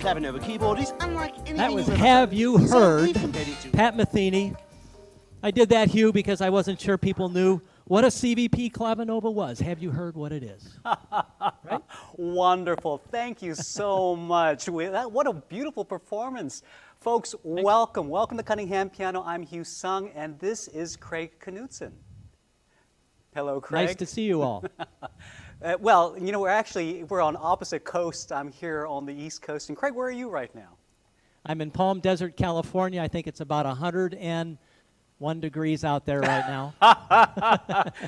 Clavinova keyboard is unlike anything That was you've ever Have heard. You It's Heard, only compared it to- Pat Metheny. I did that, Hugh, because I wasn't sure people knew what a CVP Clavinova was. Have you heard what it is? Right? Wonderful. Thank you so much. What a beautiful performance. Folks, welcome. Welcome to Cunningham Piano. I'm Hugh Sung, and this is Craig Knutson. Hello, Craig. Nice to see you all. Well, you know, we're on opposite coasts. I'm here on the East Coast. And Craig, where are you right now? I'm in Palm Desert, California. I think it's about 101 degrees out there right now.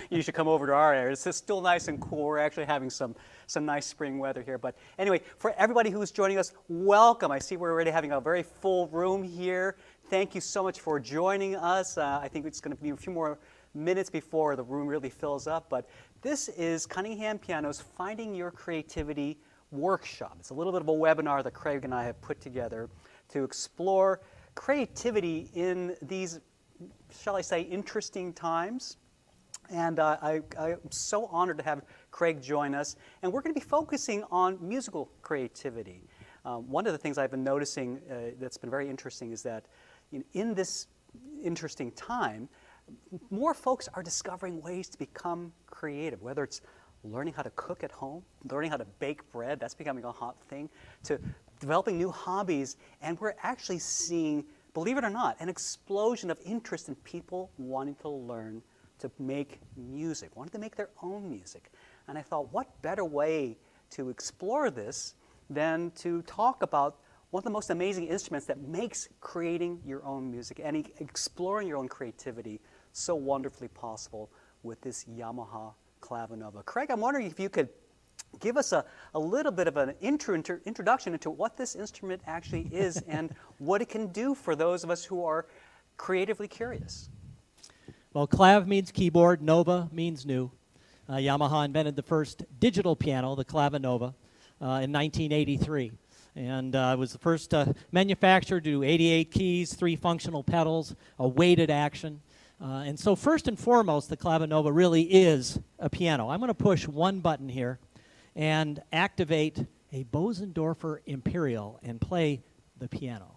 You should come over to our area. It's still nice and cool. We're actually having some nice spring weather here. But anyway, for everybody who's joining us, welcome. I see we're already having a very full room here. Thank you so much for joining us. I think it's going to be a few more minutes before the room really fills up. But this is Cunningham Piano's Finding Your Creativity workshop. It's a little bit of a webinar that Craig and I have put together to explore creativity in these, shall I say, interesting times. And I'm so honored to have Craig join us. And we're going to be focusing on musical creativity. One of the things I've been noticing that's been very interesting is that in this interesting time, more folks are discovering ways to become creative, whether it's learning how to cook at home, learning how to bake bread, that's becoming a hot thing, to developing new hobbies. And we're actually seeing, believe it or not, an explosion of interest in people wanting to learn to make music, wanting to make their own music. And I thought, what better way to explore this than to talk about one of the most amazing instruments that makes creating your own music and exploring your own creativity so wonderfully possible with this Yamaha Clavinova. Craig, I'm wondering if you could give us a little bit of an introduction into what this instrument actually is and what it can do for those of us who are creatively curious. Well, clav means keyboard, nova means new. Yamaha invented the first digital piano, the Clavinova, in 1983. And it was the first manufacturer to do 88 keys, 3 functional pedals, a weighted action. And so first and foremost, the Clavinova really is a piano. I'm going to push one button here and activate a Bosendorfer Imperial and play the piano.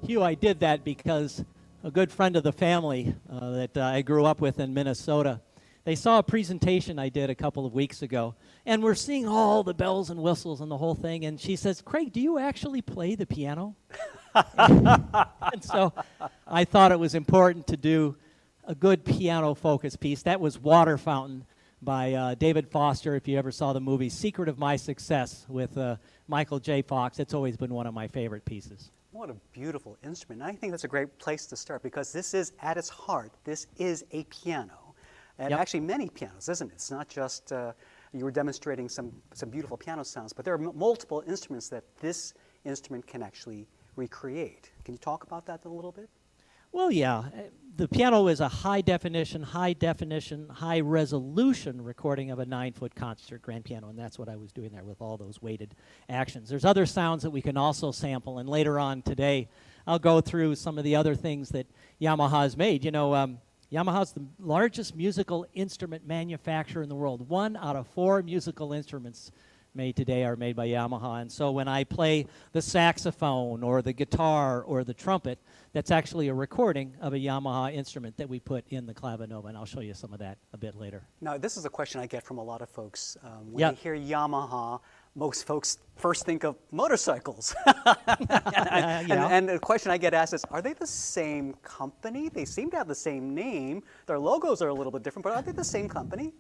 Hugh, I did that because a good friend of the family that I grew up with in Minnesota, they saw a presentation I did a couple of weeks ago, and we're seeing all the bells and whistles and the whole thing, and she says, Craig, do you actually play the piano? And so I thought it was important to do a good piano-focused piece. That was Water Fountain by David Foster, if you ever saw the movie Secret of My Success with Michael J. Fox. It's always been one of my favorite pieces. What a beautiful instrument. And I think that's a great place to start because this is, at its heart, this is a piano. And actually many pianos, isn't it? It's not just, you were demonstrating some beautiful piano sounds, but there are multiple instruments that this instrument can actually recreate. Can you talk about that a little bit? Well, yeah. The piano is a high-definition, high-resolution recording of a 9-foot concert grand piano, and that's what I was doing there with all those weighted actions. There's other sounds that we can also sample, and later on today, I'll go through some of the other things that Yamaha's made. You know, Yamaha's the largest musical instrument manufacturer in the world. 1 out of 4 musical instruments made today are made by Yamaha. And so when I play the saxophone or the guitar or the trumpet, that's actually a recording of a Yamaha instrument that we put in the Clavinova, and I'll show you some of that a bit later. Now, this is a question I get from a lot of folks. When Yeah. they hear Yamaha, most folks first think of motorcycles. Yeah. And the question I get asked is, are they the same company? They seem to have the same name. Their logos are a little bit different, but are they the same company?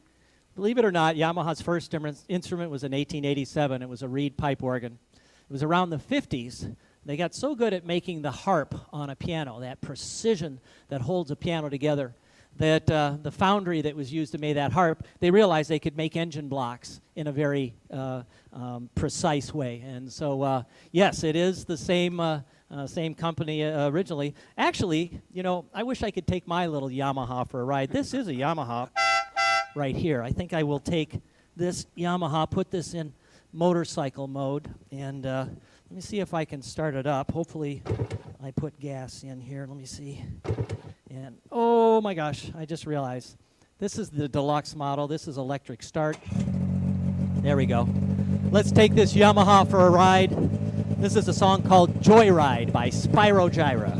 Believe it or not, Yamaha's first instrument was in 1887. It was a reed pipe organ. It was around the 50s. They got so good at making the harp on a piano, that precision that holds a piano together, that the foundry that was used to make that harp, they realized they could make engine blocks in a very precise way. And so, yes, it is the same company originally. Actually, you know, I wish I could take my little Yamaha for a ride. This is a Yamaha right here. I think I will take this Yamaha, put this in motorcycle mode, and let me see if I can start it up. Hopefully I put gas in here. Let me see. And oh my gosh, I just realized this is the deluxe model. This is electric start. There we go. Let's take this Yamaha for a ride. This is a song called Joyride by Spyro Gyra.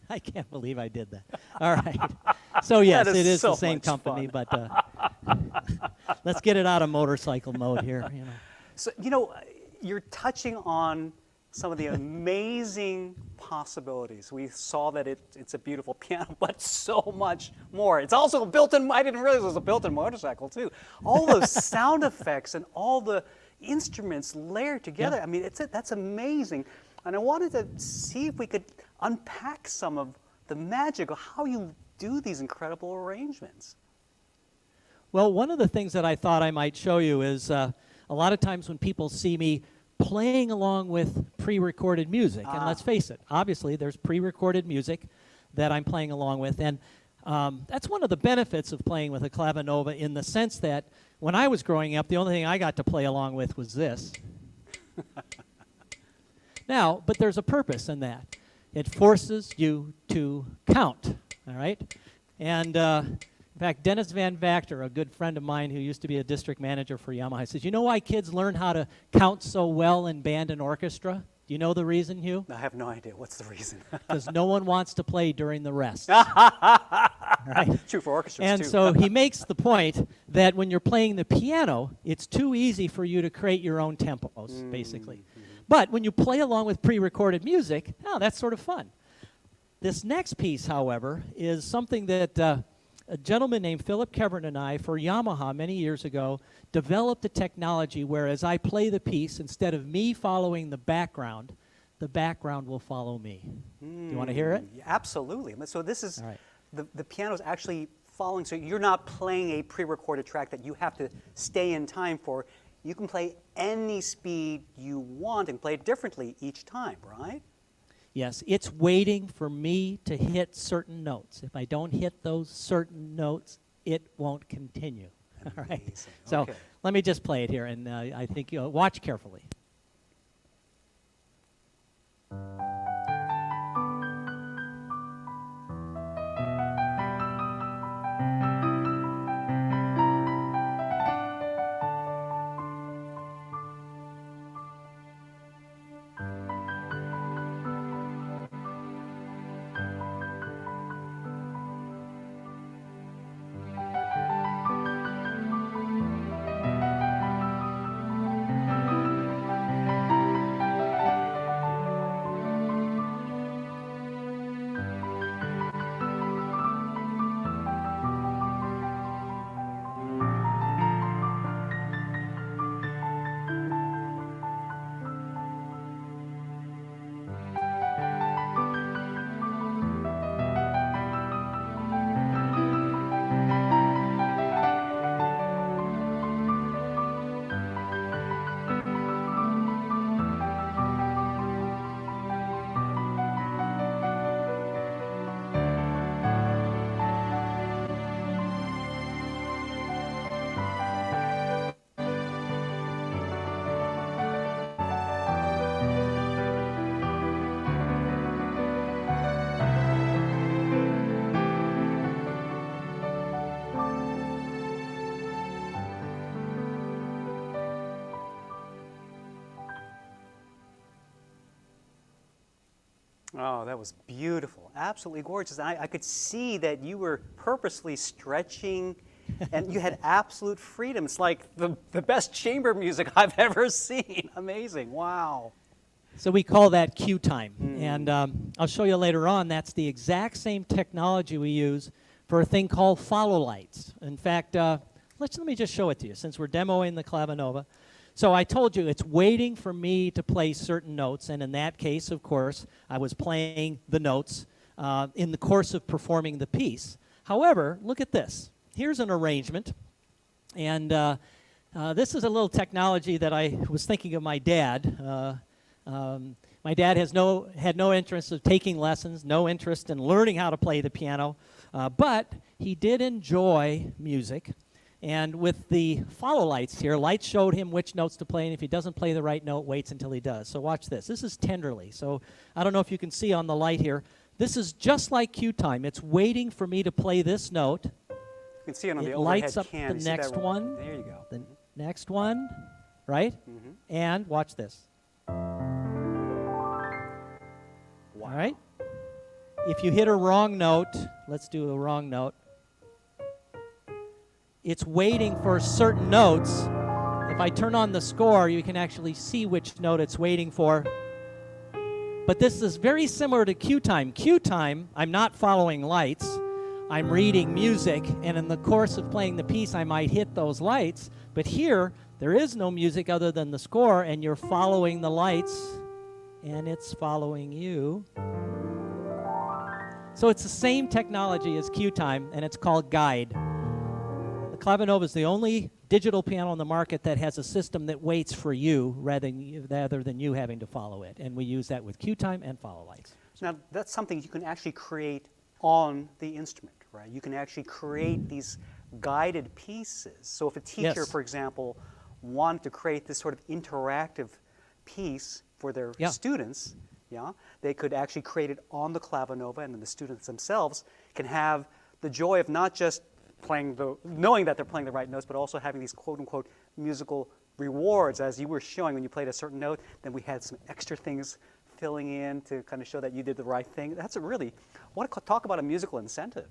I can't believe I did that. All right. So yes, That it is so the same much company, fun. but let's get it out of motorcycle mode here. You know. So, you know, you're touching on some of the amazing possibilities. We saw that it's a beautiful piano, but so much more. It's also a built-in, I didn't realize it was a built-in motorcycle too. All those sound effects and all the instruments layered together. Yeah. I mean, that's amazing. And I wanted to see if we could unpack some of the magic of how you do these incredible arrangements. Well, one of the things that I thought I might show you is a lot of times when people see me playing along with pre-recorded music, and let's face it, obviously there's pre-recorded music that I'm playing along with, and that's one of the benefits of playing with a Clavinova in the sense that when I was growing up, the only thing I got to play along with was this. Now, but there's a purpose in that. It forces you to count, all right? And in fact, Dennis Van Vactor, a good friend of mine who used to be a district manager for Yamaha, says, you know why kids learn how to count so well in band and orchestra? Do you know the reason, Hugh? I have no idea. What's the reason? Because no one wants to play during the rest. Right? True for orchestras, And too. so he makes the point that when you're playing the piano, it's too easy for you to create your own tempos, basically. But when you play along with pre-recorded music, oh, that's sort of fun. This next piece, however, is something that a gentleman named Philip Kevern and I, for Yamaha many years ago, developed a technology where as I play the piece, instead of me following the background will follow me. Do you want to hear it? Yeah, absolutely. So this is, All right. the piano's actually following, so you're not playing a pre-recorded track that you have to stay in time for. You can play any speed you want and play it differently each time, right? Yes, it's waiting for me to hit certain notes. If I don't hit those certain notes, it won't continue. All right. Amazing. So Okay. let me just play it here, and I think you'll watch carefully. Oh, that was beautiful. Absolutely gorgeous. I could see that you were purposely stretching and you had absolute freedom. It's like the best chamber music I've ever seen. Amazing. Wow. So we call that cue time. And I'll show you later on, that's the exact same technology we use for a thing called follow lights. In fact, let me just show it to you since we're demoing the Clavinova. So I told you it's waiting for me to play certain notes, and in that case, of course, I was playing the notes in the course of performing the piece. However, look at this. Here's an arrangement, and this is a little technology that I was thinking of my dad. My dad had no interest of taking lessons, no interest in learning how to play the piano, but he did enjoy music. And with the follow lights here, lights showed him which notes to play, and if he doesn't play the right note, waits until he does. So watch this. This is Tenderly. So I don't know if you can see on the light here. This is just like cue time. It's waiting for me to play this note. You can see it on the It overhead lights up cam. the You see next that? one. There you go. The next one, right? And watch this. Wow. All right? If you hit a wrong note, let's do a wrong note. It's waiting for certain notes. If I turn on the score, you can actually see which note it's waiting for. But this is very similar to cue time. Cue time, I'm not following lights. I'm reading music, and in the course of playing the piece, I might hit those lights. But here, there is no music other than the score, and you're following the lights, and it's following you. So it's the same technology as cue time, and it's called guide. The Clavinova is the only digital piano on the market that has a system that waits for you rather than you having to follow it. And we use that with cue time and follow lights. Now, that's something you can actually create on the instrument, right? You can actually create these guided pieces. So if a teacher, Yes. for example, wanted to create this sort of interactive piece for their students, they could actually create it on the Clavinova, and then the students themselves can have the joy of not just knowing that they're playing the right notes, but also having these quote-unquote musical rewards. As you were showing when you played a certain note, then we had some extra things filling in to kind of show that you did the right thing. That's talk about a musical incentive.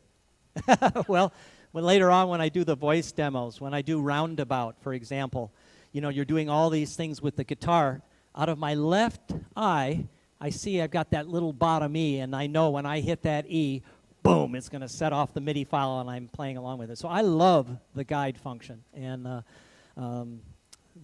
Well, later on when I do the voice demos, when I do Roundabout, for example, you're doing all these things with the guitar. Out of my left eye, I see I've got that little bottom E, and I know when I hit that E, boom, it's going to set off the MIDI file, and I'm playing along with it. So I love the guide function, and the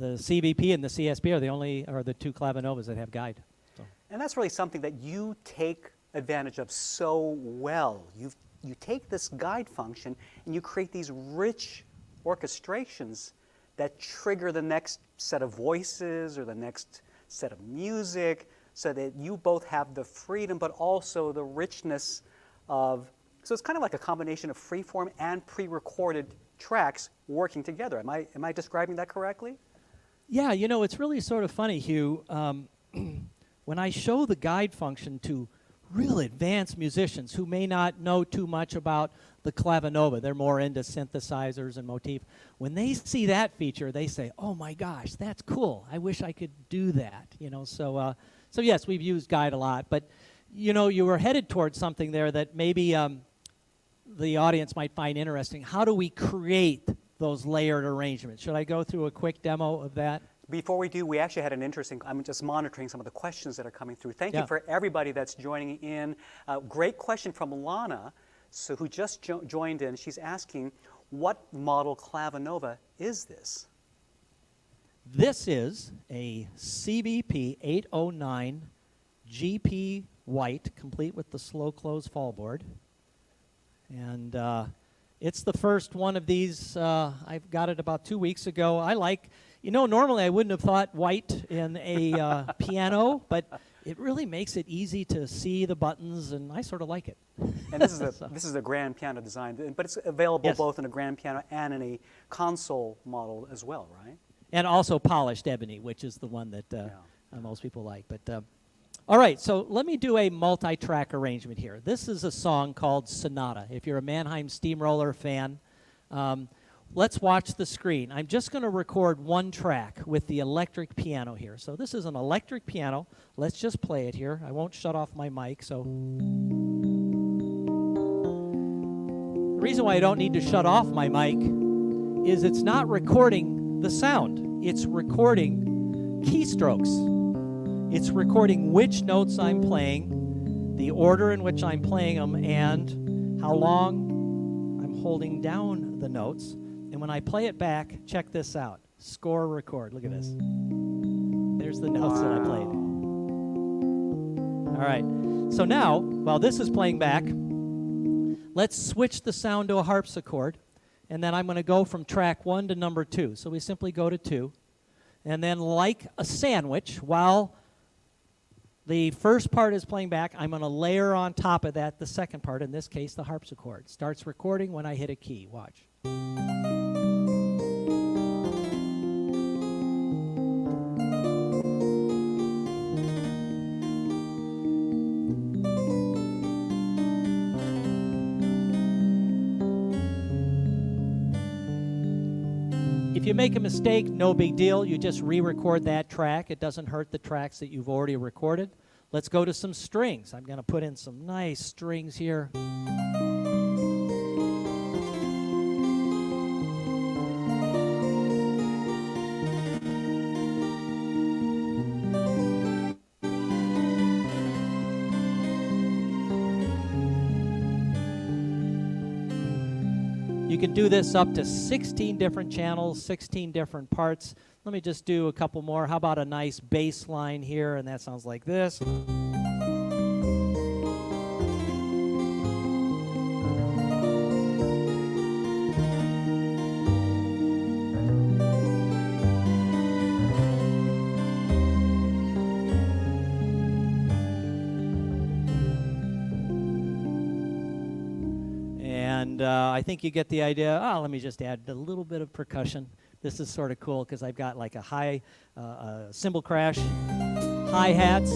CVP and the CSP are the two Clavinovas that have guide. So. And that's really something that you take advantage of so well. You take this guide function and you create these rich orchestrations that trigger the next set of voices or the next set of music, so that you both have the freedom but also the richness of, so it's kind of like a combination of freeform and pre-recorded tracks working together. Am I describing that correctly? Yeah, it's really sort of funny, Hugh. When I show the guide function to real advanced musicians who may not know too much about the Clavinova, they're more into synthesizers and motif. When they see that feature, they say, "Oh my gosh, that's cool! I wish I could do that." So yes, we've used guide a lot, but you were headed towards something there that maybe the audience might find interesting. How do we create those layered arrangements? Should I go through a quick demo of that? Before we do, we actually had an interesting, I'm just monitoring some of the questions that are coming through. Thank you for everybody that's joining in. Great question from Lana, who just joined in. She's asking, what model Clavinova is this? This is a CVP 809 GP white, complete with the slow close fallboard. And it's the first one of these. I've got it about 2 weeks ago. Normally I wouldn't have thought white in a piano, but it really makes it easy to see the buttons, and I sort of like it. And this is a grand piano design, but it's available both in a grand piano and in a console model as well, right? And also polished ebony, which is the one that most people like. But all right, so let me do a multi-track arrangement here. This is a song called Sonata. If you're a Mannheim Steamroller fan, let's watch the screen. I'm just going to record one track with the electric piano here. So this is an electric piano. Let's just play it here. I won't shut off my mic. So the reason why I don't need to shut off my mic is it's not recording the sound. It's recording keystrokes. It's recording which notes I'm playing, the order in which I'm playing them, and how long I'm holding down the notes. And when I play it back, check this out. Score, record. Look at this. There's the notes that I played. All right. So now, while this is playing back, let's switch the sound to a harpsichord. And then I'm going to go from track 1 to number 2. So we simply go to 2. And then like a sandwich, while the first part is playing back, I'm going to layer on top of that the second part, in this case the harpsichord. Starts recording when I hit a key. Watch. If you make a mistake, no big deal. You just re-record that track. It doesn't hurt the tracks that you've already recorded. Let's go to some strings. I'm going to put in some nice strings here. You can do this up to 16 different channels, 16 different parts. Let me just do a couple more. How about a nice bass line here? And that sounds like this. And I think you get the idea. Oh, let me just add a little bit of percussion. This is sort of cool because I've got like a high cymbal crash, hi-hats.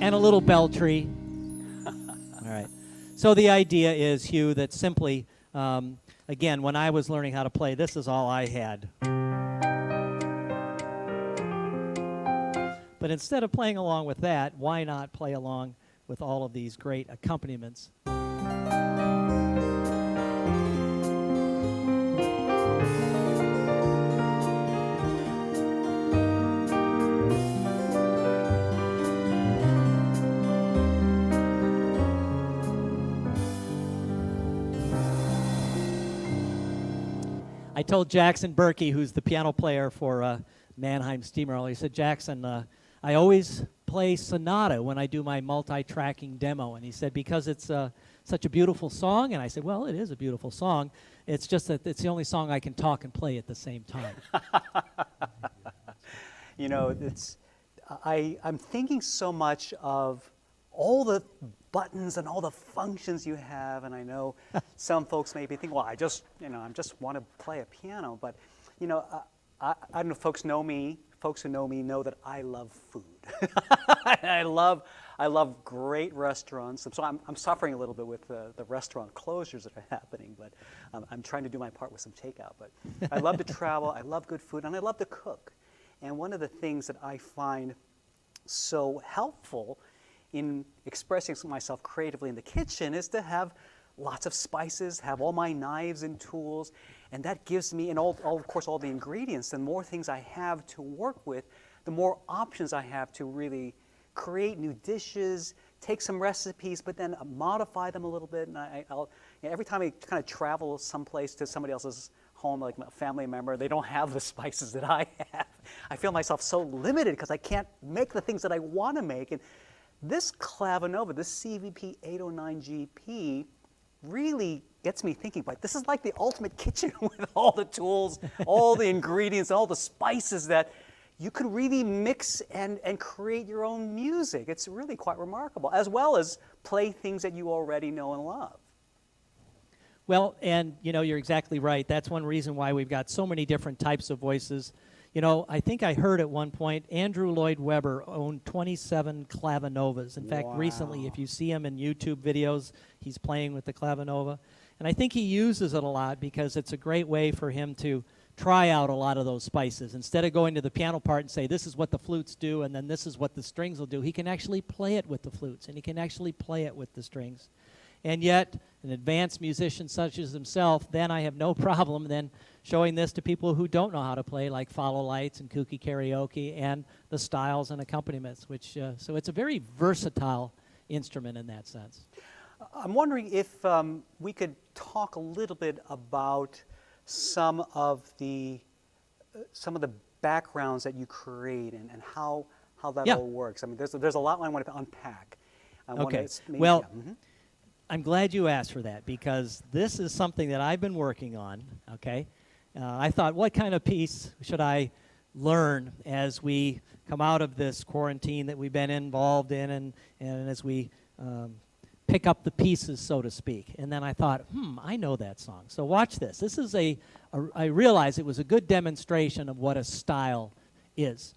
And a little bell tree. All right. So the idea is, Hugh, that simply, again, when I was learning how to play, this is all I had. But instead of playing along with that, why not play along with all of these great accompaniments? I told Jackson Berkey, who's the piano player for Mannheim Steamroller, he said, Jackson, I always play sonata when I do my multi-tracking demo. And he said, because it's such a beautiful song. And I said, well, it is a beautiful song. It's just that it's the only song I can talk and play at the same time. You know, I'm thinking so much of all the buttons and all the functions you have, and I know some folks may be thinking, well, I just want to play a piano, but I don't know if folks know me. Folks who know me know that I love food. I love great restaurants, and so I'm suffering a little bit with the restaurant closures that are happening, but I'm trying to do my part with some takeout. But I love to travel, I love good food, and I love to cook. And one of the things that I find so helpful in expressing myself creatively in the kitchen is to have lots of spices, have all my knives and tools, and that gives me, and of course all the ingredients. The more things I have to work with, the more options I have to really create new dishes, take some recipes, but then modify them a little bit. And every time I kind of travel someplace to somebody else's home, like a family member, they don't have the spices that I have. I feel myself so limited because I can't make the things that I want to make. And this Clavinova, this CVP 809 GP, really gets me thinking, but this is like the ultimate kitchen with all the tools, all the ingredients, all the spices that you could really mix and create your own music. It's really quite remarkable, as well as play things that you already know and love. Well, and you know, you're exactly right. That's one reason why we've got so many different types of voices. You know, I think I heard at one point Andrew Lloyd Webber owned 27 Clavinovas. In fact, recently, if you see him in YouTube videos, he's playing with the Clavinova. And I think he uses it a lot because it's a great way for him to try out a lot of those spices. Instead of going to the piano part and say, this is what the flutes do, and then this is what the strings will do, he can actually play it with the flutes, and he can actually play it with the strings. And yet, an advanced musician such as himself, then I have no problem then showing this to people who don't know how to play, like Follow Lights and Kooky Karaoke, and the styles and accompaniments, which, so it's a very versatile instrument in that sense. I'm wondering if we could talk a little bit about some of the backgrounds that you create and how that all works. I mean, there's a lot I want to unpack. Okay. Well, I'm glad you asked for that because this is something that I've been working on. Okay, I thought, what kind of piece should I learn as we come out of this quarantine that we've been involved in, and as we pick up the pieces, so to speak. And then I thought, I know that song. So watch this. This is I realized it was a good demonstration of what a style is.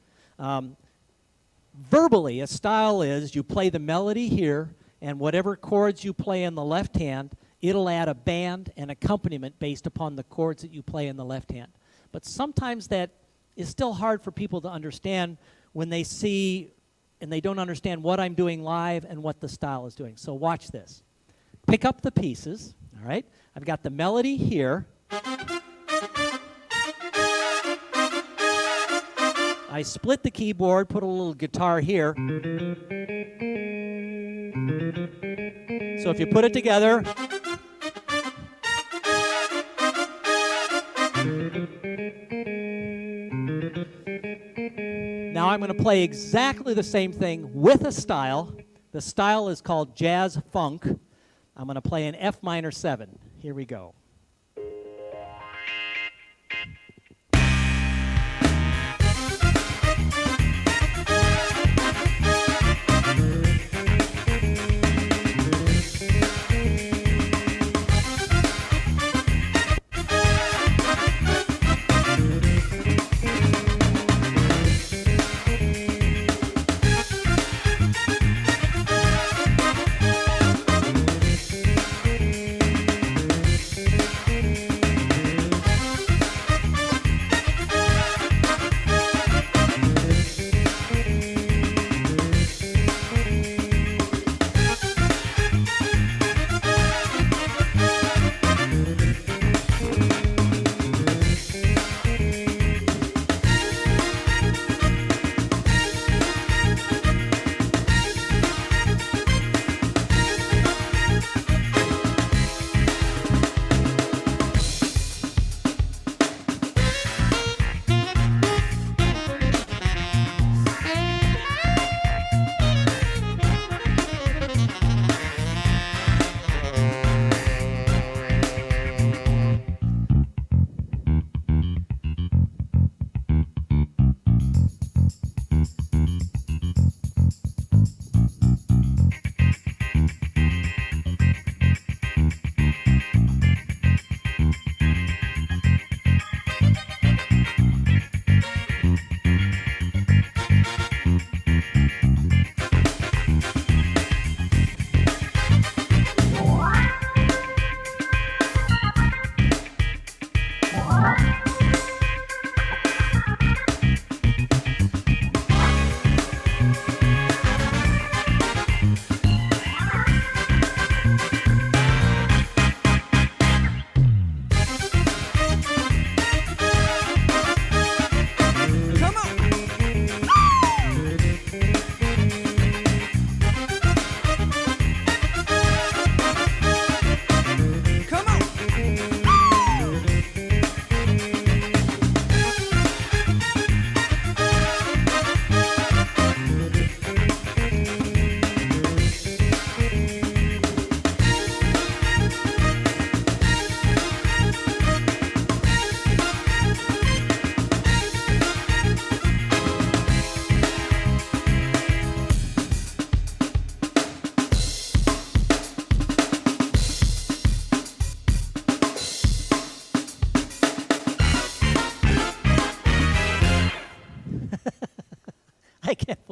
Verbally, a style is you play the melody here, and whatever chords you play in the left hand, it'll add a band and accompaniment based upon the chords that you play in the left hand. But sometimes that is still hard for people to understand when they see and they don't understand what I'm doing live and what the style is doing. So watch this. Pick up the pieces, all right? I've got the melody here. I split the keyboard, put a little guitar here. So if you put it together, now I'm going to play exactly the same thing with a style. The style is called jazz funk. I'm going to play an F minor 7. Here we go.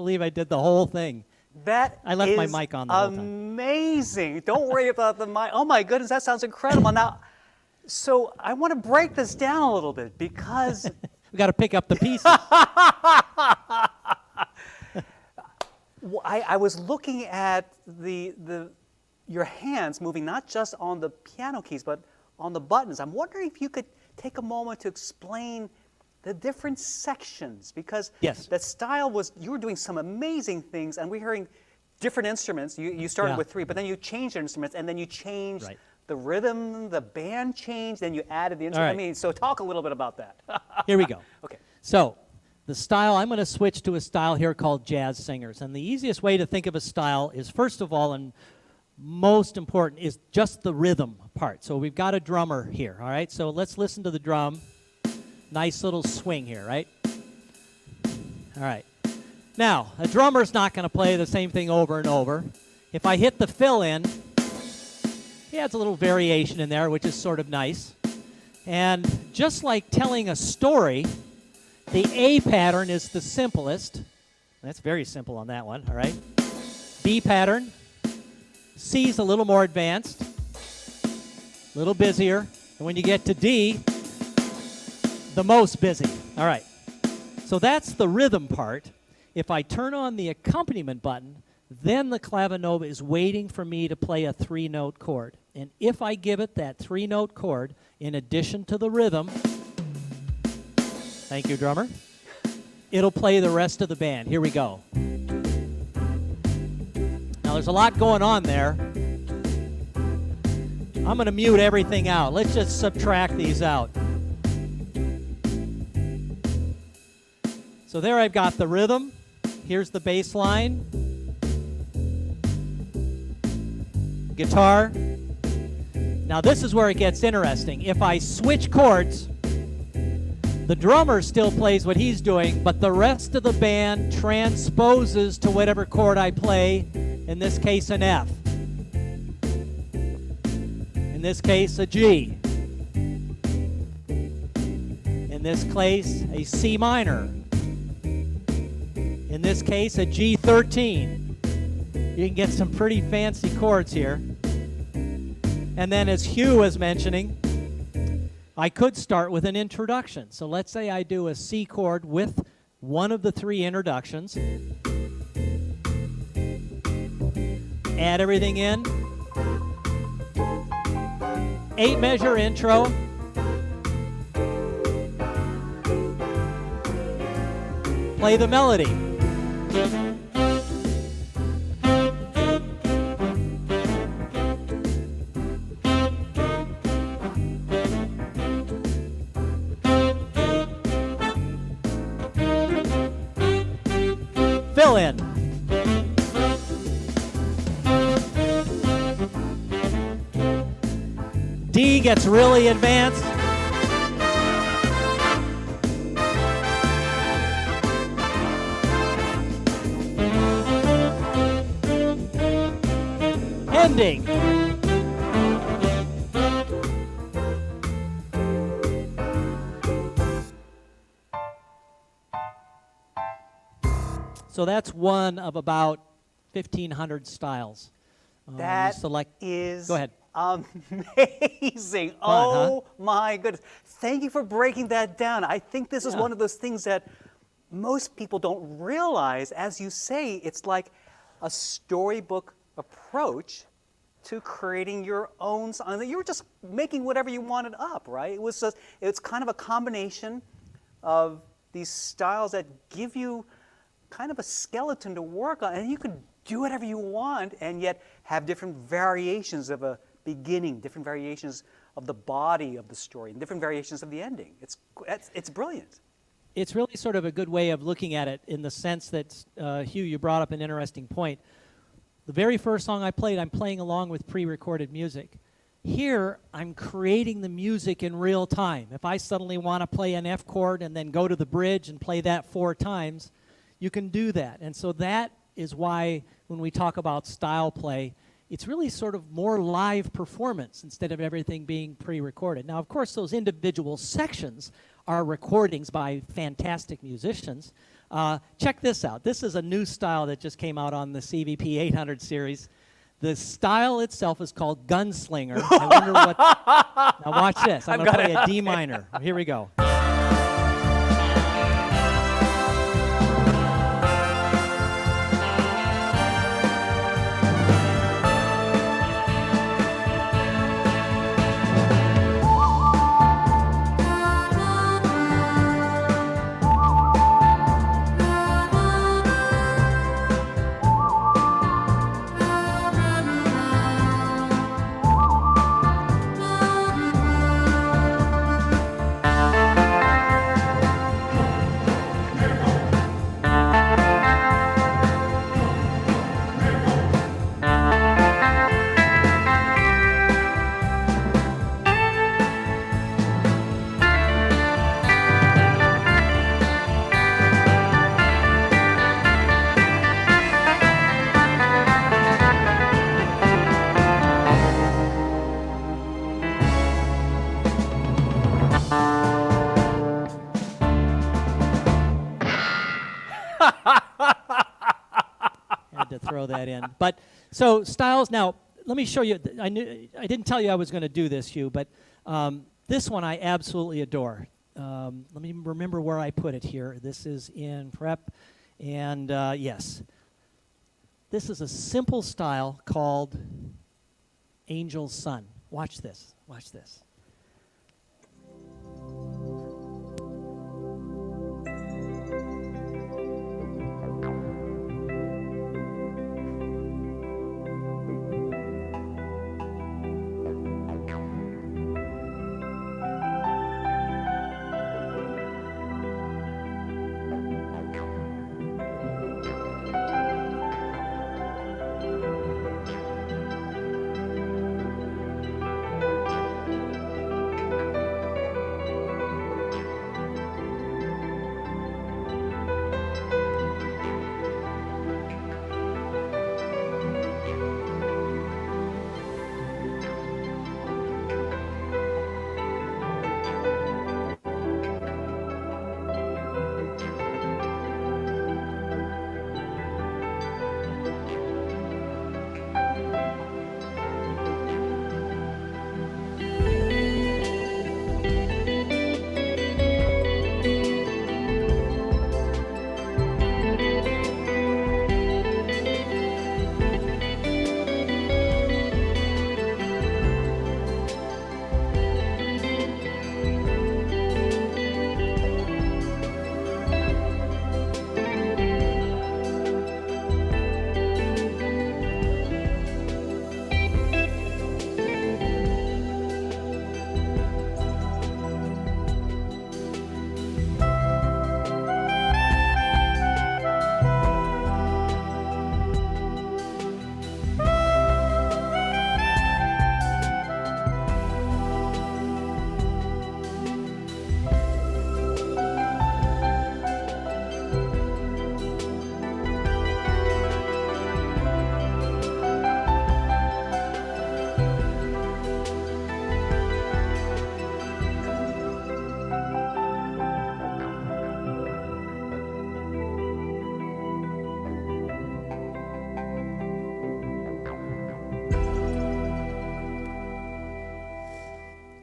believe I did the whole thing. That I left my is mic on the whole time. amazing. Don't worry about the mic. Oh my goodness, that sounds incredible. Now, so I want to break this down a little bit because We got to pick up the pieces. I was looking at your hands moving not just on the piano keys but on the buttons. I'm wondering if you could take a moment to explain the different sections, because Yes. that style was, you were doing some amazing things, and we're hearing different instruments. You started Yeah. with 3, but then you changed your instruments, and then you changed Right. the rhythm, the band changed, then you added the instrument. right. I mean, so talk a little bit about that. Here we go. Okay. So, the style, I'm going to switch to a style here called jazz singers. And the easiest way to think of a style is, first of all, and most important, is just the rhythm part. So we've got a drummer here, all right? So let's listen to the drum. Nice little swing here, right? All right. Now, a drummer's not going to play the same thing over and over. If I hit the fill in, he adds a little variation in there, which is sort of nice. And just like telling a story, the A pattern is the simplest. That's very simple on that one, all right? B pattern. C is a little more advanced, a little busier. And when you get to D, the most busy. All right. So that's the rhythm part. If I turn on the accompaniment button, then the Clavinova is waiting for me to play a 3-note chord. And if I give it that 3-note chord, in addition to the rhythm, thank you, drummer, it'll play the rest of the band. Here we go. Now, there's a lot going on there. I'm going to mute everything out. Let's just subtract these out. So there I've got the rhythm. Here's the bass line. Guitar. Now this is where it gets interesting. If I switch chords, the drummer still plays what he's doing, but the rest of the band transposes to whatever chord I play, in this case an F. In this case a G. In this case a C minor. In this case, a G13. You can get some pretty fancy chords here. And then, as Hugh was mentioning, I could start with an introduction. So let's say I do a C chord with one of the 3 introductions. Add everything in. 8-measure intro. Play the melody. Fill in. D gets really advanced. Ending. So that's one of about 1,500 styles. That select. is Go ahead. amazing. Oh my goodness. Thank you for breaking that down. I think this is one of those things that most people don't realize. As you say, it's like a storybook approach to creating your own song. You were just making whatever you wanted up, right? It's kind of a combination of these styles that give you kind of a skeleton to work on, and you could do whatever you want and yet have different variations of a beginning, different variations of the body of the story, and different variations of the ending. It's brilliant. It's really sort of a good way of looking at it, in the sense that, Hugh, you brought up an interesting point. The very first song I played, I'm playing along with pre-recorded music. Here, I'm creating the music in real time. If I suddenly want to play an F chord and then go to the bridge and play that 4 times, you can do that. And so that is why when we talk about style play, it's really sort of more live performance instead of everything being pre-recorded. Now, of course, those individual sections are recordings by fantastic musicians, Check this out. This is a new style that just came out on the CVP 800 series. The style itself is called Gunslinger. I wonder what... Now watch this. I'm going to play a D minor. Here we go. Had to throw that in. But so styles. Now let me show you. I didn't tell you I was going to do this, Hugh, but this one I absolutely adore. Let me remember where I put it here. This is in prep, and yes, this is a simple style called Angel's Son. Watch this. Watch this.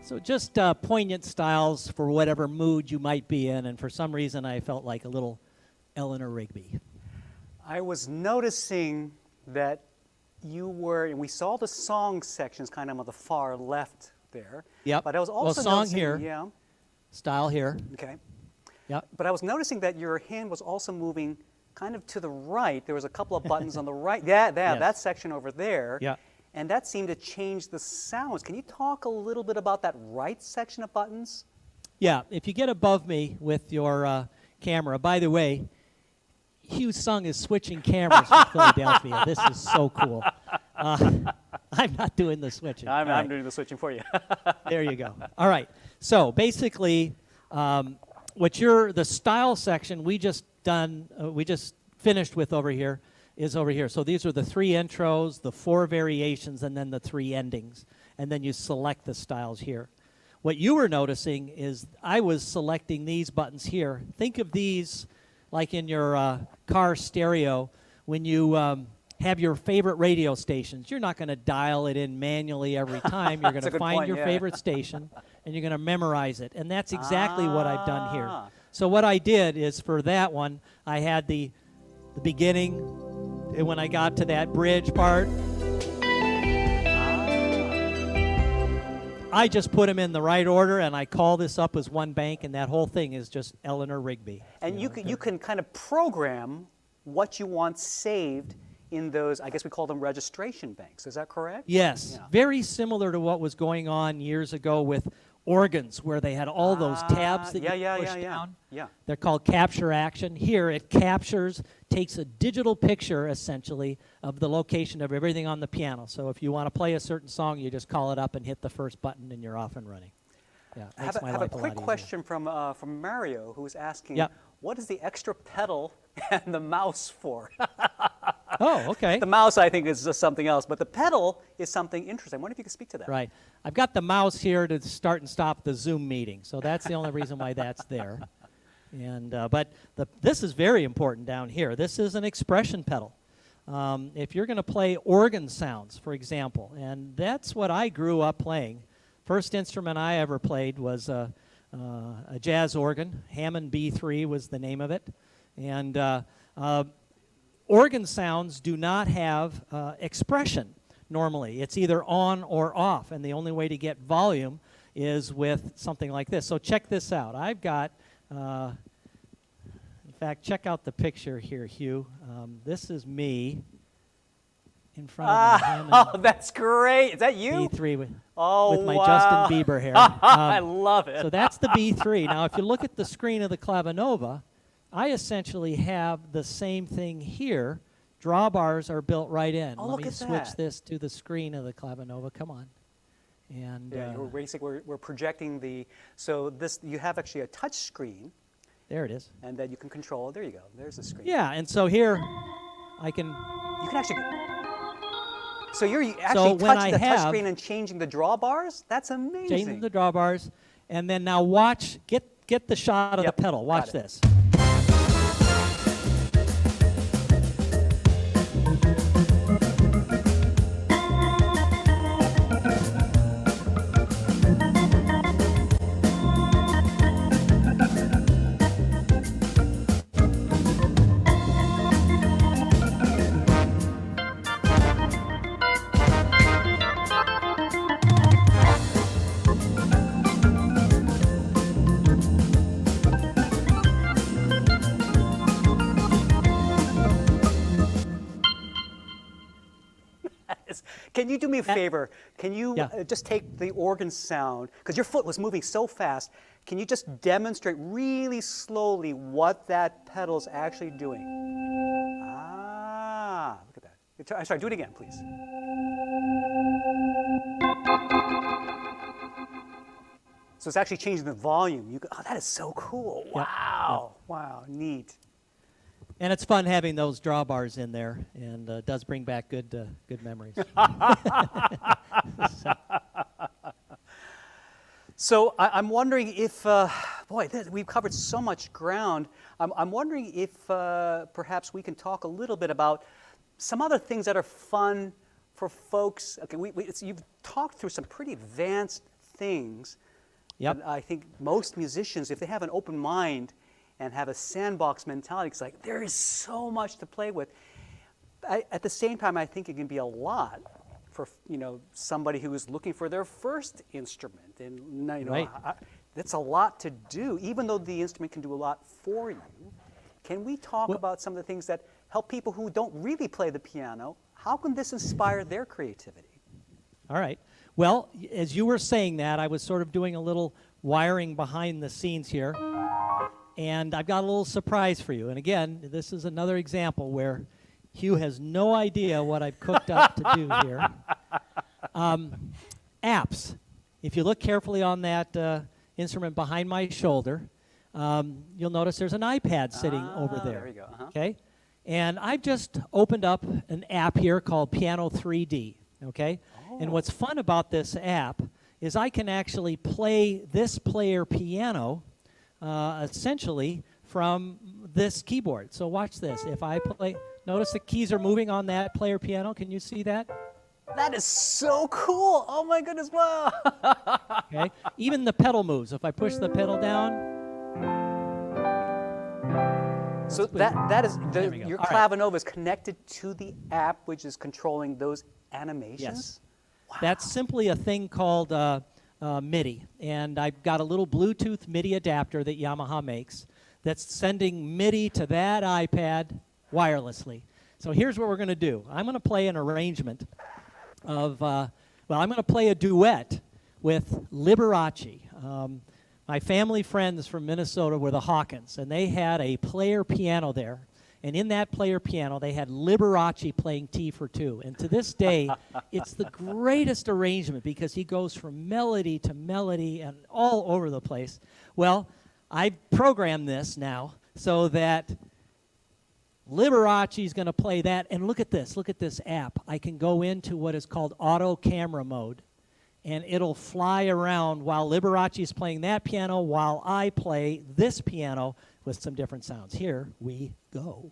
So just poignant styles for whatever mood you might be in, and for some reason I felt like a little Eleanor Rigby. I was noticing that you were, and we saw the song sections kind of on the far left there. Yep. But I was also song noticing, here. Yeah. Style here. Okay. Yep. But I was noticing that your hand was also moving kind of to the right. There was a couple of buttons on the right. Yeah, Yes. that section over there. Yeah. And that seemed to change the sounds. Can you talk a little bit about that right section of buttons? Yeah, if you get above me with your camera, by the way, Hugh Sung is switching cameras from Philadelphia. This is so cool. I'm not doing the switching. I'm doing the switching for you. There you go. All right. So basically, the style section we just finished with over here is over here. So these are the 3 intros, the 4 variations, and then the 3 endings. And then you select the styles here. What you were noticing is I was selecting these buttons here. Think of these like in your car stereo, when you have your favorite radio stations, you're not going to dial it in manually every time. You're going to find your favorite station, and you're going to memorize it. And that's exactly what I've done here. So what I did is for that one, I had the beginning, and when I got to that bridge part, I just put them in the right order, and I call this up as one bank, and that whole thing is just Eleanor Rigby. And you can kind of program what you want saved in those, I guess we call them registration banks. Is that correct? Yes. Yeah. Very similar to what was going on years ago with organs, where they had all those tabs that you push down. Yeah. They're called capture action. Here it captures, takes a digital picture essentially of the location of everything on the piano. So if you want to play a certain song, you just call it up and hit the first button and you're off and running. Yeah, I have a quick question from Mario, who's asking, what is the extra pedal and the mouse for? Oh, okay. The mouse, I think, is just something else, but the pedal is something interesting. I wonder if you could speak to that. Right. I've got the mouse here to start and stop the Zoom meeting, so that's the only reason why that's there. And but this is very important down here. This is an expression pedal. If you're going to play organ sounds, for example, and that's what I grew up playing. First instrument I ever played was a jazz organ. Hammond B3 was the name of it. And organ sounds do not have expression normally. It's either on or off, and the only way to get volume is with something like this. So check this out. I've got, in fact, check out the picture here, Hugh. This is me in front of my Hammond. Oh, that's great. Is that you? B3 with my wow. Justin Bieber hair. I love it. So that's the B3. Now, if you look at the screen of the Clavinova, I essentially have the same thing here. Drawbars are built right in. Oh, Let look me at switch that. this to the screen of the Clavinova. Come on. And Yeah, we're projecting the, so this, you have actually a touch screen. there it is. And then you can control, there you go, there's the screen. Yeah, and so here I can... You can actually, so you're actually touching the touch screen and changing the drawbars? That's amazing. Changing the drawbars. And then now watch, get the shot of the pedal. Watch this. Can you do me a favor? Can you just take the organ sound, because your foot was moving so fast, can you just demonstrate really slowly what that pedal's actually doing? Ah, look at that. I'm sorry, do it again, please. So it's actually changing the volume. Oh, that is so cool. Wow. Wow, neat. And it's fun having those drawbars in there, and does bring back good memories. So I'm wondering if, boy, we've covered so much ground. I'm wondering if perhaps we can talk a little bit about some other things that are fun for folks. Okay, you've talked through some pretty advanced things. Yep. And I think most musicians, if they have an open mind and have a sandbox mentality, it's like there is so much to play with. At the same time, I think it can be a lot for somebody who is looking for their first instrument, and right. That's a lot to do. Even though the instrument can do a lot for you, can we talk about some of the things that help people who don't really play the piano? How can this inspire their creativity? All right. Well, as you were saying that, I was sort of doing a little wiring behind the scenes here. And I've got a little surprise for you. And again, this is another example where Hugh has no idea what I've cooked up to do here. Apps. If you look carefully on that instrument behind my shoulder, you'll notice there's an iPad sitting over there. There you go. Okay? And I've just opened up an app here called Piano 3D. Okay? Oh. And what's fun about this app is I can actually play this player piano essentially from this keyboard. So watch this. If I play, notice the keys are moving on that player piano. Can you see that? That is so cool. Oh my goodness, wow. Okay. Even the pedal moves. If I push the pedal down. So that is, your All right. Clavinova is connected to the app, which is controlling those animations? Yes. Wow. That's simply a thing called MIDI. And I've got a little Bluetooth MIDI adapter that Yamaha makes that's sending MIDI to that iPad wirelessly. So here's what we're going to do. I'm going to play an arrangement of, I'm going to play a duet with Liberace. My family friends from Minnesota were the Hawkins, and they had a player piano there. And in that player piano, they had Liberace playing T for two. And to this day, it's the greatest arrangement because he goes from melody to melody and all over the place. Well, I've programmed this now so that Liberace is going to play that. And look at this app. I can go into what is called auto camera mode, and it'll fly around while Liberace is playing that piano while I play this piano with some different sounds. Here we go.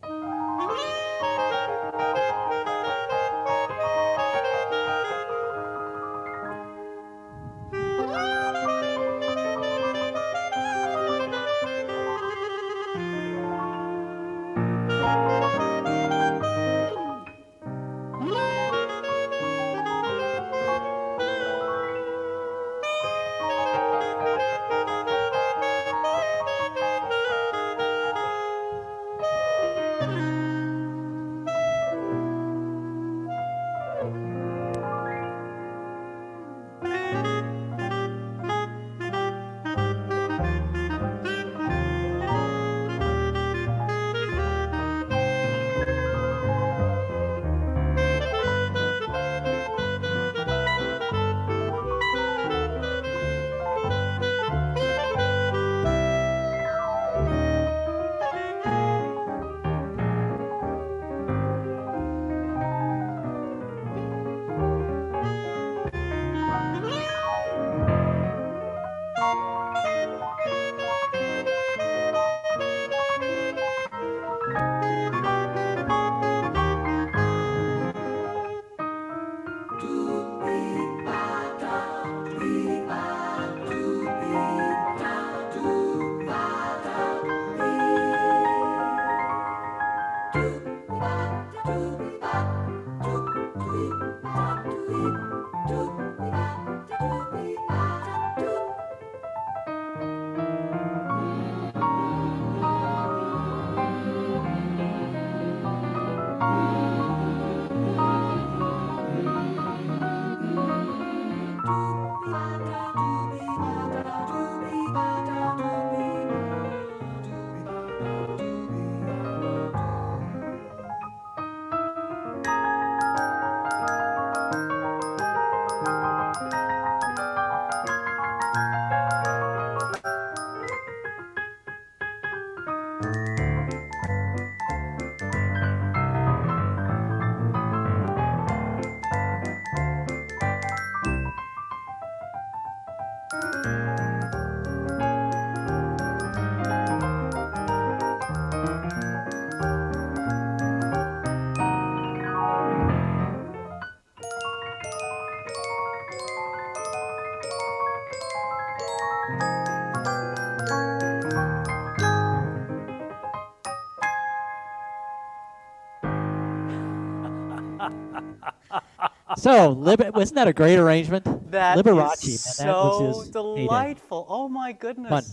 So, wasn't that a great arrangement? That Liberace, is man, that was so his heyday. delightful. Oh my goodness. Fun.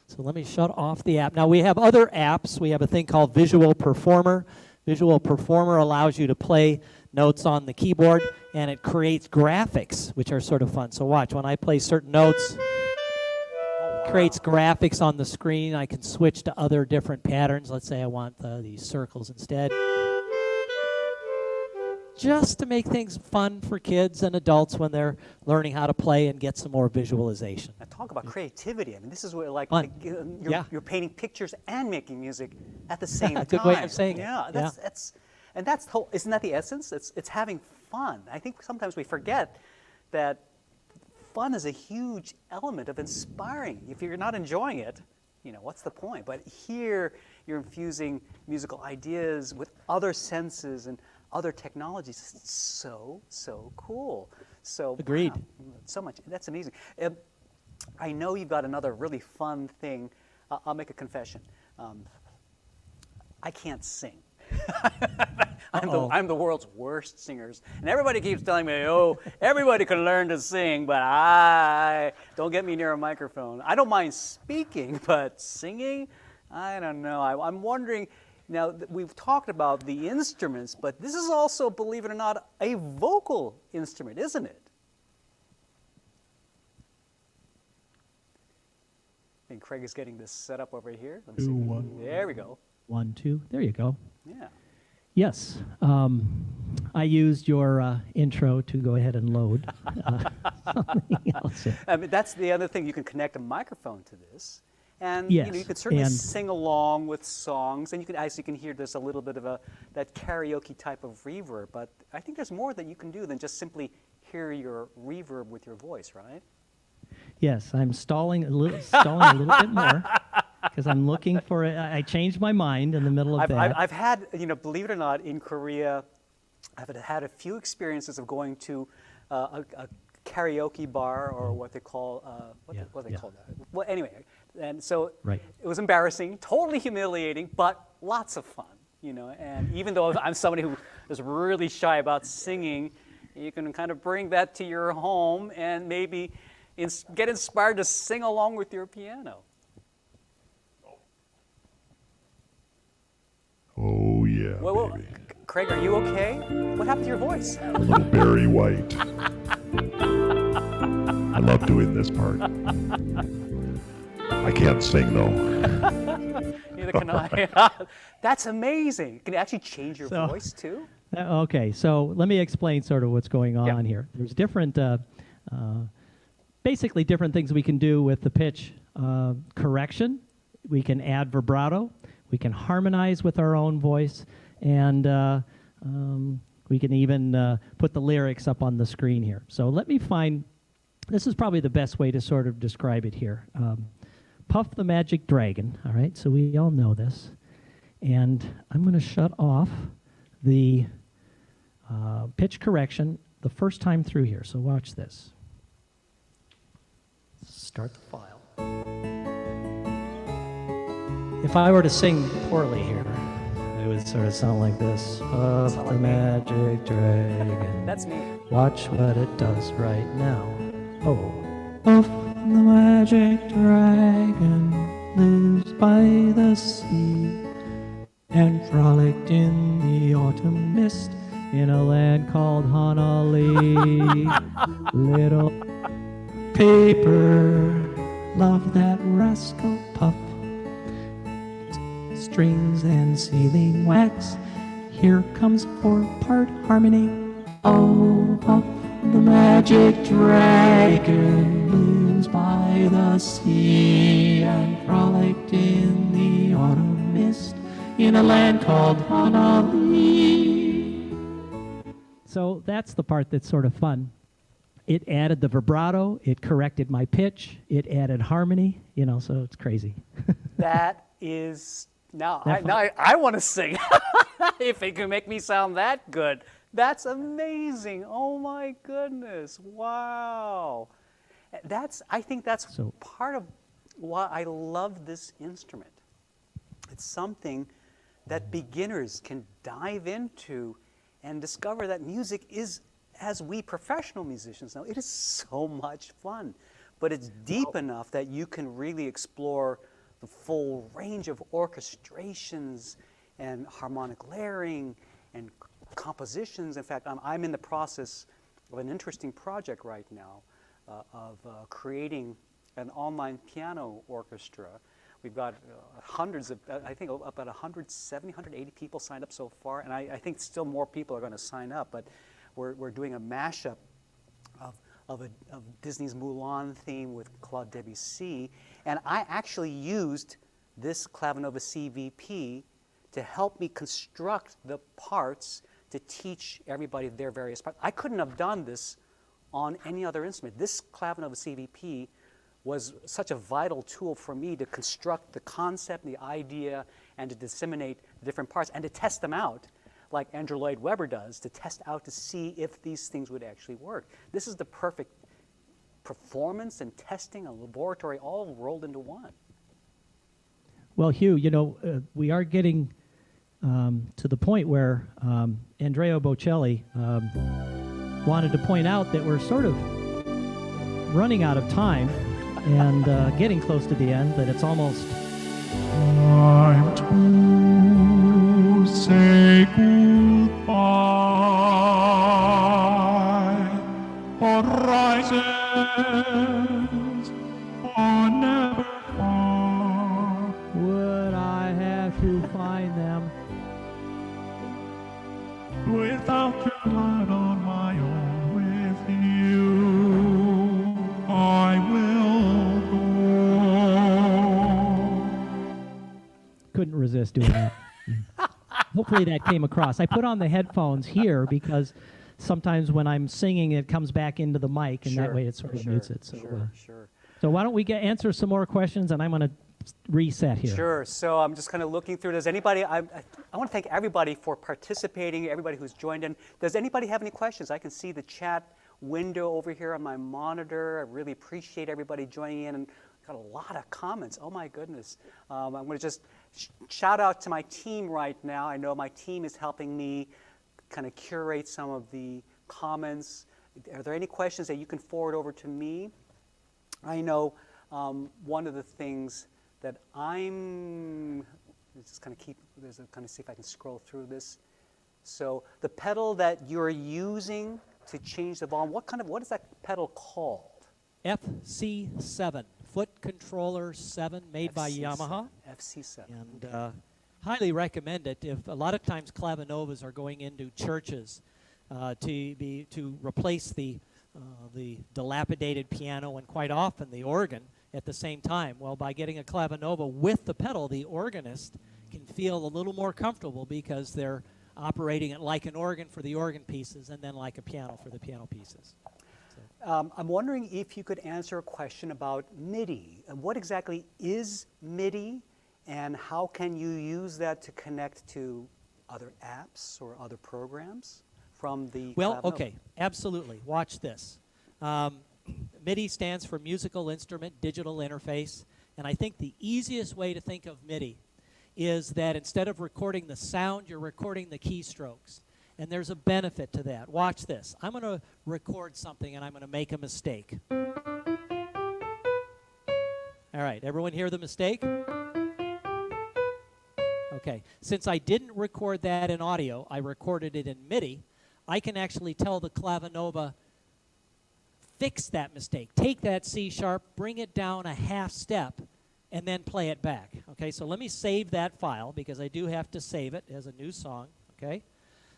So let me shut off the app. Now we have other apps. We have a thing called Visual Performer. Visual Performer allows you to play notes on the keyboard, and it creates graphics, which are sort of fun. So watch, when I play certain notes, it creates graphics on the screen. I can switch to other different patterns. Let's say I want these circles instead. Just to make things fun for kids and adults when they're learning how to play and get some more visualization. Now talk about creativity. I mean, this is where you're painting pictures and making music at the same time. Good way of saying it. Yeah, that's the whole, isn't that the essence? It's having fun. I think sometimes we forget that fun is a huge element of inspiring. If you're not enjoying it, you know, what's the point? But here you're infusing musical ideas with other senses and other technologies. It's so cool. So Agreed. wow, so much. That's amazing. I know you've got another really fun thing. I'll make a confession. I can't sing. I'm the world's worst singers. And everybody keeps telling me, oh, everybody can learn to sing, but don't get me near a microphone. I don't mind speaking, but singing, I don't know. I'm wondering, now we've talked about the instruments, but this is also, believe it or not, a vocal instrument, isn't it? I think Craig is getting this set up over here. Let me see. There we go. 1, 2. There you go. Yeah. Yes. I used your intro to go ahead and load something else. I mean, that's the other thing. You can connect a microphone to this. And Yes, you could certainly and- sing along with songs. And as you can hear, there's a little bit of that karaoke type of reverb. But I think there's more that you can do than just simply hear your reverb with your voice, right? Yes, I'm stalling a little bit more because I'm looking for it. I changed my mind in the middle of that. I've had, believe it or not, in Korea, I've had a few experiences of going to a karaoke bar, or what they call, what they call that. Well, anyway, and so Right. it was embarrassing, totally humiliating, but lots of fun, And even though I'm somebody who is really shy about singing, you can kind of bring that to your home and maybe get inspired to sing along with your piano. Oh, yeah, Well, baby. Craig, are you okay? What happened to your voice? A little Barry White. I love doing this part. I can't sing, though. Neither can I. That's amazing. Can you actually change your So- voice, too? Okay, so let me explain sort of what's going on Yeah. here. There's different, basically different things we can do with the pitch correction. We can add vibrato. We can harmonize with our own voice, and we can even put the lyrics up on the screen here. So let me find, this is probably the best way to sort of describe it here. Puff the Magic Dragon, all right, so we all know this. And I'm going to shut off the pitch correction the first time through here, so watch this. Start the file. If I were to sing poorly here, it would sort of sound like this. Puff Sound the like me. magic dragon. That's me. Watch what it does right now. Oh. Puff the magic dragon lives by the sea and frolicked in the autumn mist in a land called Honolulu. Little paper, love that rascal Puff. Strings and sealing wax. Here comes 4-part harmony. Oh, Puff the magic dragon lives by the sea and frolicked in the autumn mist in a land called Honolulu. So that's the part that's sort of fun. It added the vibrato, it corrected my pitch, it added harmony, so it's crazy. That is, now That I want to sing. If it can make me sound that good. That's amazing. Oh my goodness. Wow. I think that's So- part of why I love this instrument. It's something that beginners can dive into and discover that music is, as we professional musicians know, it is so much fun. But it's deep enough that you can really explore the full range of orchestrations and harmonic layering and compositions. In fact, I'm in the process of an interesting project right now of creating an online piano orchestra. We've got hundreds of, I think about 170, 180 people signed up so far, and I think still more people are going to sign up, but we're doing a mashup of Disney's Mulan theme with Claude Debussy, and I actually used this Clavinova CVP to help me construct the parts to teach everybody their various parts. I couldn't have done this on any other instrument. This Clavinova CVP was such a vital tool for me to construct the concept, the idea, and to disseminate the different parts and to test them out, like Andrew Lloyd Webber does, to test out to see if these things would actually work. This is the perfect performance and testing, a laboratory all rolled into one. Well, Hugh, you know, we are getting to the point where Andrea Bocelli wanted to point out that we're sort of running out of time and getting close to the end, that it's almost time to say goodbye. Horizons are never far. would I have to find them. Without your light on my own, with you, I will go. Couldn't resist doing that. Hopefully that came across. I put on the headphones here because sometimes when I'm singing, it comes back into the mic, and that way it sort of mutes it. So, so why don't we answer some more questions, and I'm going to reset here. Sure. So I'm just kind of looking through. Does anybody? I want to thank everybody for participating. Everybody who's joined in. Does anybody have any questions? I can see the chat window over here on my monitor. I really appreciate everybody joining in, and got a lot of comments. Oh my goodness. I'm going to just shout out to my team right now. I know my team is helping me kind of curate some of the comments. Are there any questions that you can forward over to me? I know one of the things that I'm just kind of see if I can scroll through this. So the pedal that you're using to change the volume, what is that pedal called? FC7, Foot Controller 7, made by Yamaha. FC7. And highly recommend it. If a lot of times Clavinovas are going into churches to replace the dilapidated piano and quite often the organ at the same time. Well, by getting a Clavinova with the pedal, the organist can feel a little more comfortable because they're operating it like an organ for the organ pieces and then like a piano for the piano pieces. I'm wondering if you could answer a question about MIDI. And what exactly is MIDI, and how can you use that to connect to other apps or other programs from the Well, Clavinova? okay, absolutely. Watch this. MIDI stands for Musical Instrument Digital Interface, and I think the easiest way to think of MIDI is that instead of recording the sound, you're recording the keystrokes. And there's a benefit to that. Watch this. I'm going to record something and I'm going to make a mistake. All right, everyone hear the mistake? Okay, since I didn't record that in audio, I recorded it in MIDI, I can actually tell the Clavinova, fix that mistake. Take that C sharp, bring it down a half step, and then play it back. Okay, so let me save that file because I do have to save it as a new song. Okay,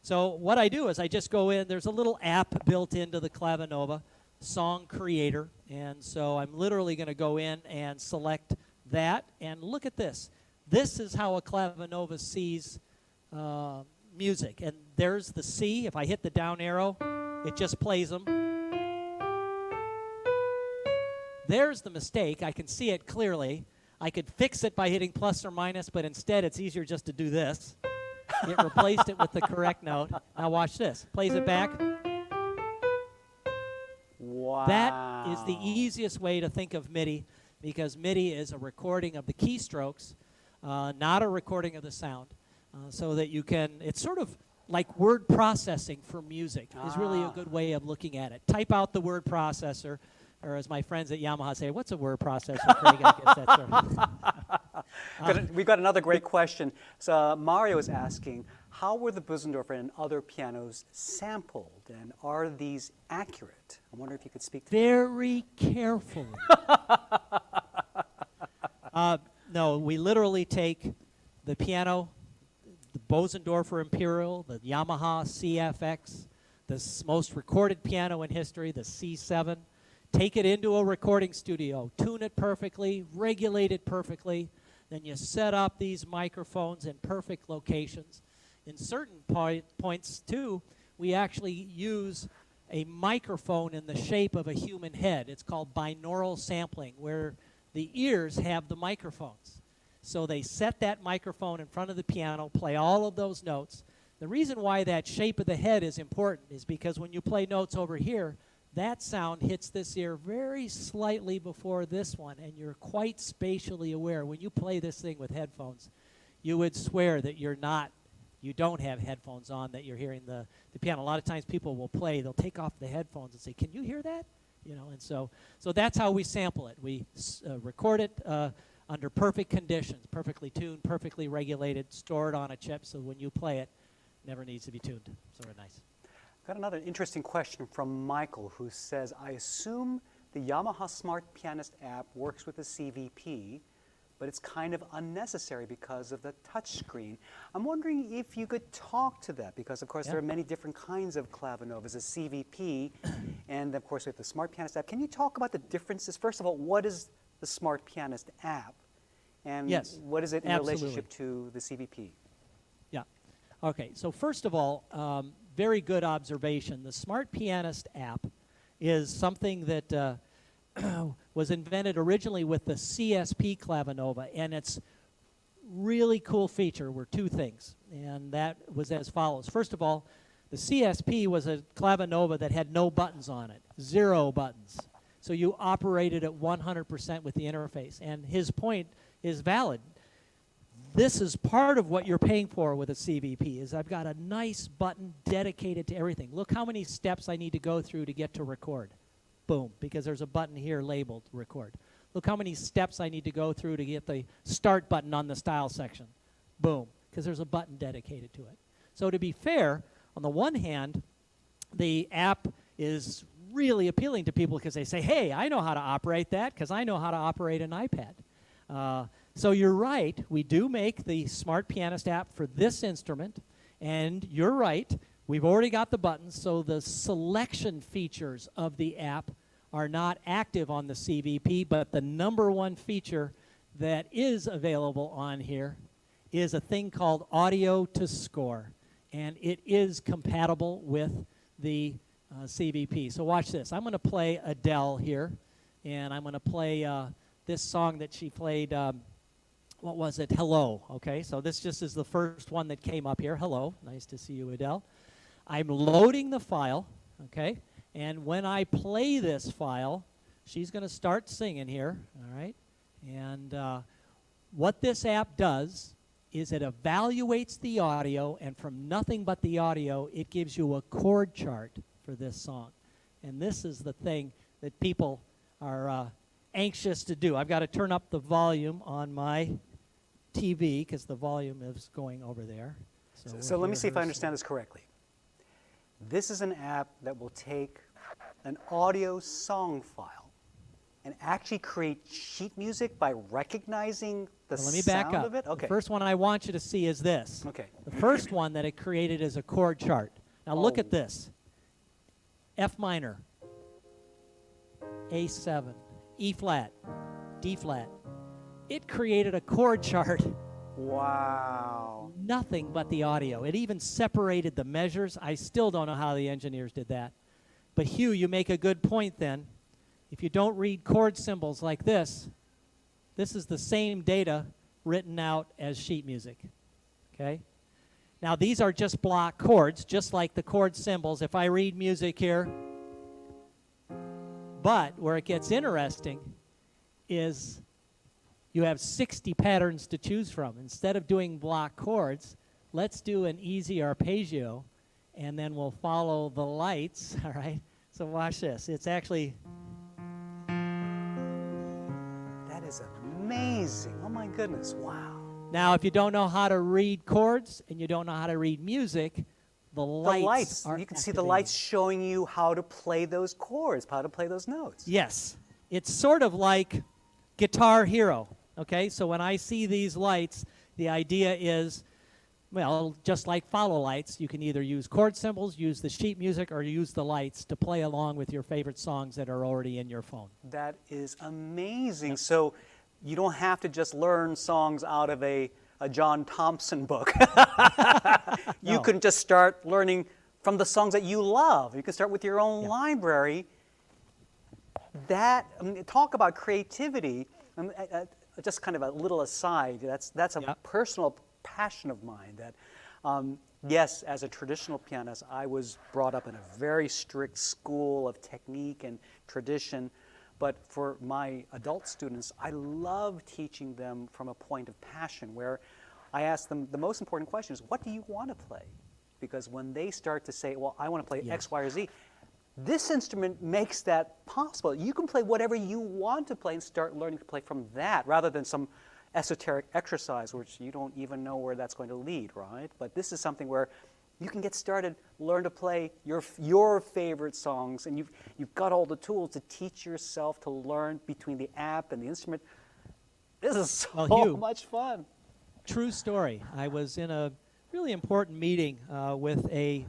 so what I do is I just go in. There's a little app built into the Clavinova, Song Creator, and so I'm literally going to go in and select that, and look at this. This is how a Clavinova sees music, and there's the C. If I hit the down arrow, it just plays them. There's the mistake. I can see it clearly. I could fix it by hitting plus or minus, but instead it's easier just to do this. It replaced it with the correct note. Now watch this. Plays it back. Wow. That is the easiest way to think of MIDI, because MIDI is a recording of the keystrokes, not a recording of the sound, so that you can, it's sort of like word processing for music is really a good way of looking at it. Type out the word processor, or as my friends at Yamaha say, what's a word processor, Craig? I guess that's We've got another great question. So Mario is asking, how were the Bösendorfer and other pianos sampled, and are these accurate? I wonder if you could speak to very carefully. No, we literally take the piano, the Bösendorfer Imperial, the Yamaha CFX, the most recorded piano in history, the C7, take it into a recording studio, tune it perfectly, regulate it perfectly, then you set up these microphones in perfect locations. In certain points, too, we actually use a microphone in the shape of a human head. It's called binaural sampling, where the ears have the microphones. So they set that microphone in front of the piano, play all of those notes. The reason why that shape of the head is important is because when you play notes over here, that sound hits this ear very slightly before this one, and you're quite spatially aware. When you play this thing with headphones, you would swear that you don't have headphones on, that you're hearing the piano. A lot of times people will play, they'll take off the headphones and say, "Can you hear that?" You know, and so that's how we sample it. We record it under perfect conditions, perfectly tuned, perfectly regulated, stored on a chip, so when you play it, it never needs to be tuned. Sort of nice. Got another interesting question from Michael, who says, I assume the Yamaha Smart Pianist app works with the CVP, but it's kind of unnecessary because of the touch screen. I'm wondering if you could talk to that, because of course there are many different kinds of Clavinovas, a CVP, and of course we have the Smart Pianist app. Can you talk about the differences? First of all, what is the Smart Pianist app, and what is it in relationship to the CVP? Yeah. Okay, so first of all, very good observation. The Smart Pianist app is something that was invented originally with the CSP Clavinova, and its really cool feature were two things, and that was as follows. First of all, the CSP was a Clavinova that had no buttons on it, 0 buttons. So you operated at 100% with the interface, and his point is valid. This is part of what you're paying for with a CVP, is I've got a nice button dedicated to everything. Look how many steps I need to go through to get to record. Boom, because there's a button here labeled record. Look how many steps I need to go through to get the start button on the style section. Boom, because there's a button dedicated to it. So to be fair, on the one hand, the app is really appealing to people because they say, hey, I know how to operate that because I know how to operate an iPad. So you're right, we do make the Smart Pianist app for this instrument, and you're right, we've already got the buttons, so the selection features of the app are not active on the CVP, but the #1 feature that is available on here is a thing called audio to score, and it is compatible with the CVP. So watch this. I'm going to play Adele here, and I'm going to play this song that she played, what was it? Hello, okay? So this just is the first one that came up here. Hello, nice to see you, Adele. I'm loading the file, okay? And when I play this file, she's going to start singing here, all right? And what this app does is it evaluates the audio, and from nothing but the audio, it gives you a chord chart for this song. And this is the thing that people are anxious to do. I've got to turn up the volume on my TV because the volume is going over there. So let me see if I understand this correctly. This is an app that will take an audio song file and actually create sheet music by recognizing the Let me back sound up. of it? Okay. The first one I want you to see is this. Okay. The first one that it created is a chord chart. Now look at this. F minor, A7, E flat, D flat. It created a chord chart. Wow. Nothing but the audio. It even separated the measures. I still don't know how the engineers did that. But Hugh, you make a good point then. If you don't read chord symbols like this is the same data written out as sheet music. Okay? Now these are just block chords, just like the chord symbols. If I read music here, but where it gets interesting is you have 60 patterns to choose from. Instead of doing block chords, let's do an easy arpeggio, and then we'll follow the lights, all right? So watch this. It's actually... That is amazing. Oh my goodness, wow. Now, if you don't know how to read chords and you don't know how to read music, the lights are you can see the activated. lights showing you how to play those chords, how to play those notes. Yes. It's sort of like Guitar Hero, okay? So when I see these lights, the idea is, well, just like follow lights, you can either use chord symbols, use the sheet music, or use the lights to play along with your favorite songs that are already in your phone. That is amazing. So you don't have to just learn songs out of a John Thompson book. You No. can just start learning from the songs that you love. You can start with your own library. That, talk about creativity. Just kind of a little aside, that's a personal passion of mine. That, yes, as a traditional pianist, I was brought up in a very strict school of technique and tradition. But for my adult students, I love teaching them from a point of passion where I ask them the most important question is, what do you want to play? Because when they start to say, well, I want to play X, Y, or Z, this instrument makes that possible. You can play whatever you want to play and start learning to play from that rather than some esoteric exercise which you don't even know where that's going to lead, right? But this is something where you can get started, learn to play your favorite songs, and you've got all the tools to teach yourself to learn between the app and the instrument. This is so much fun. True story. I was in a really important meeting with a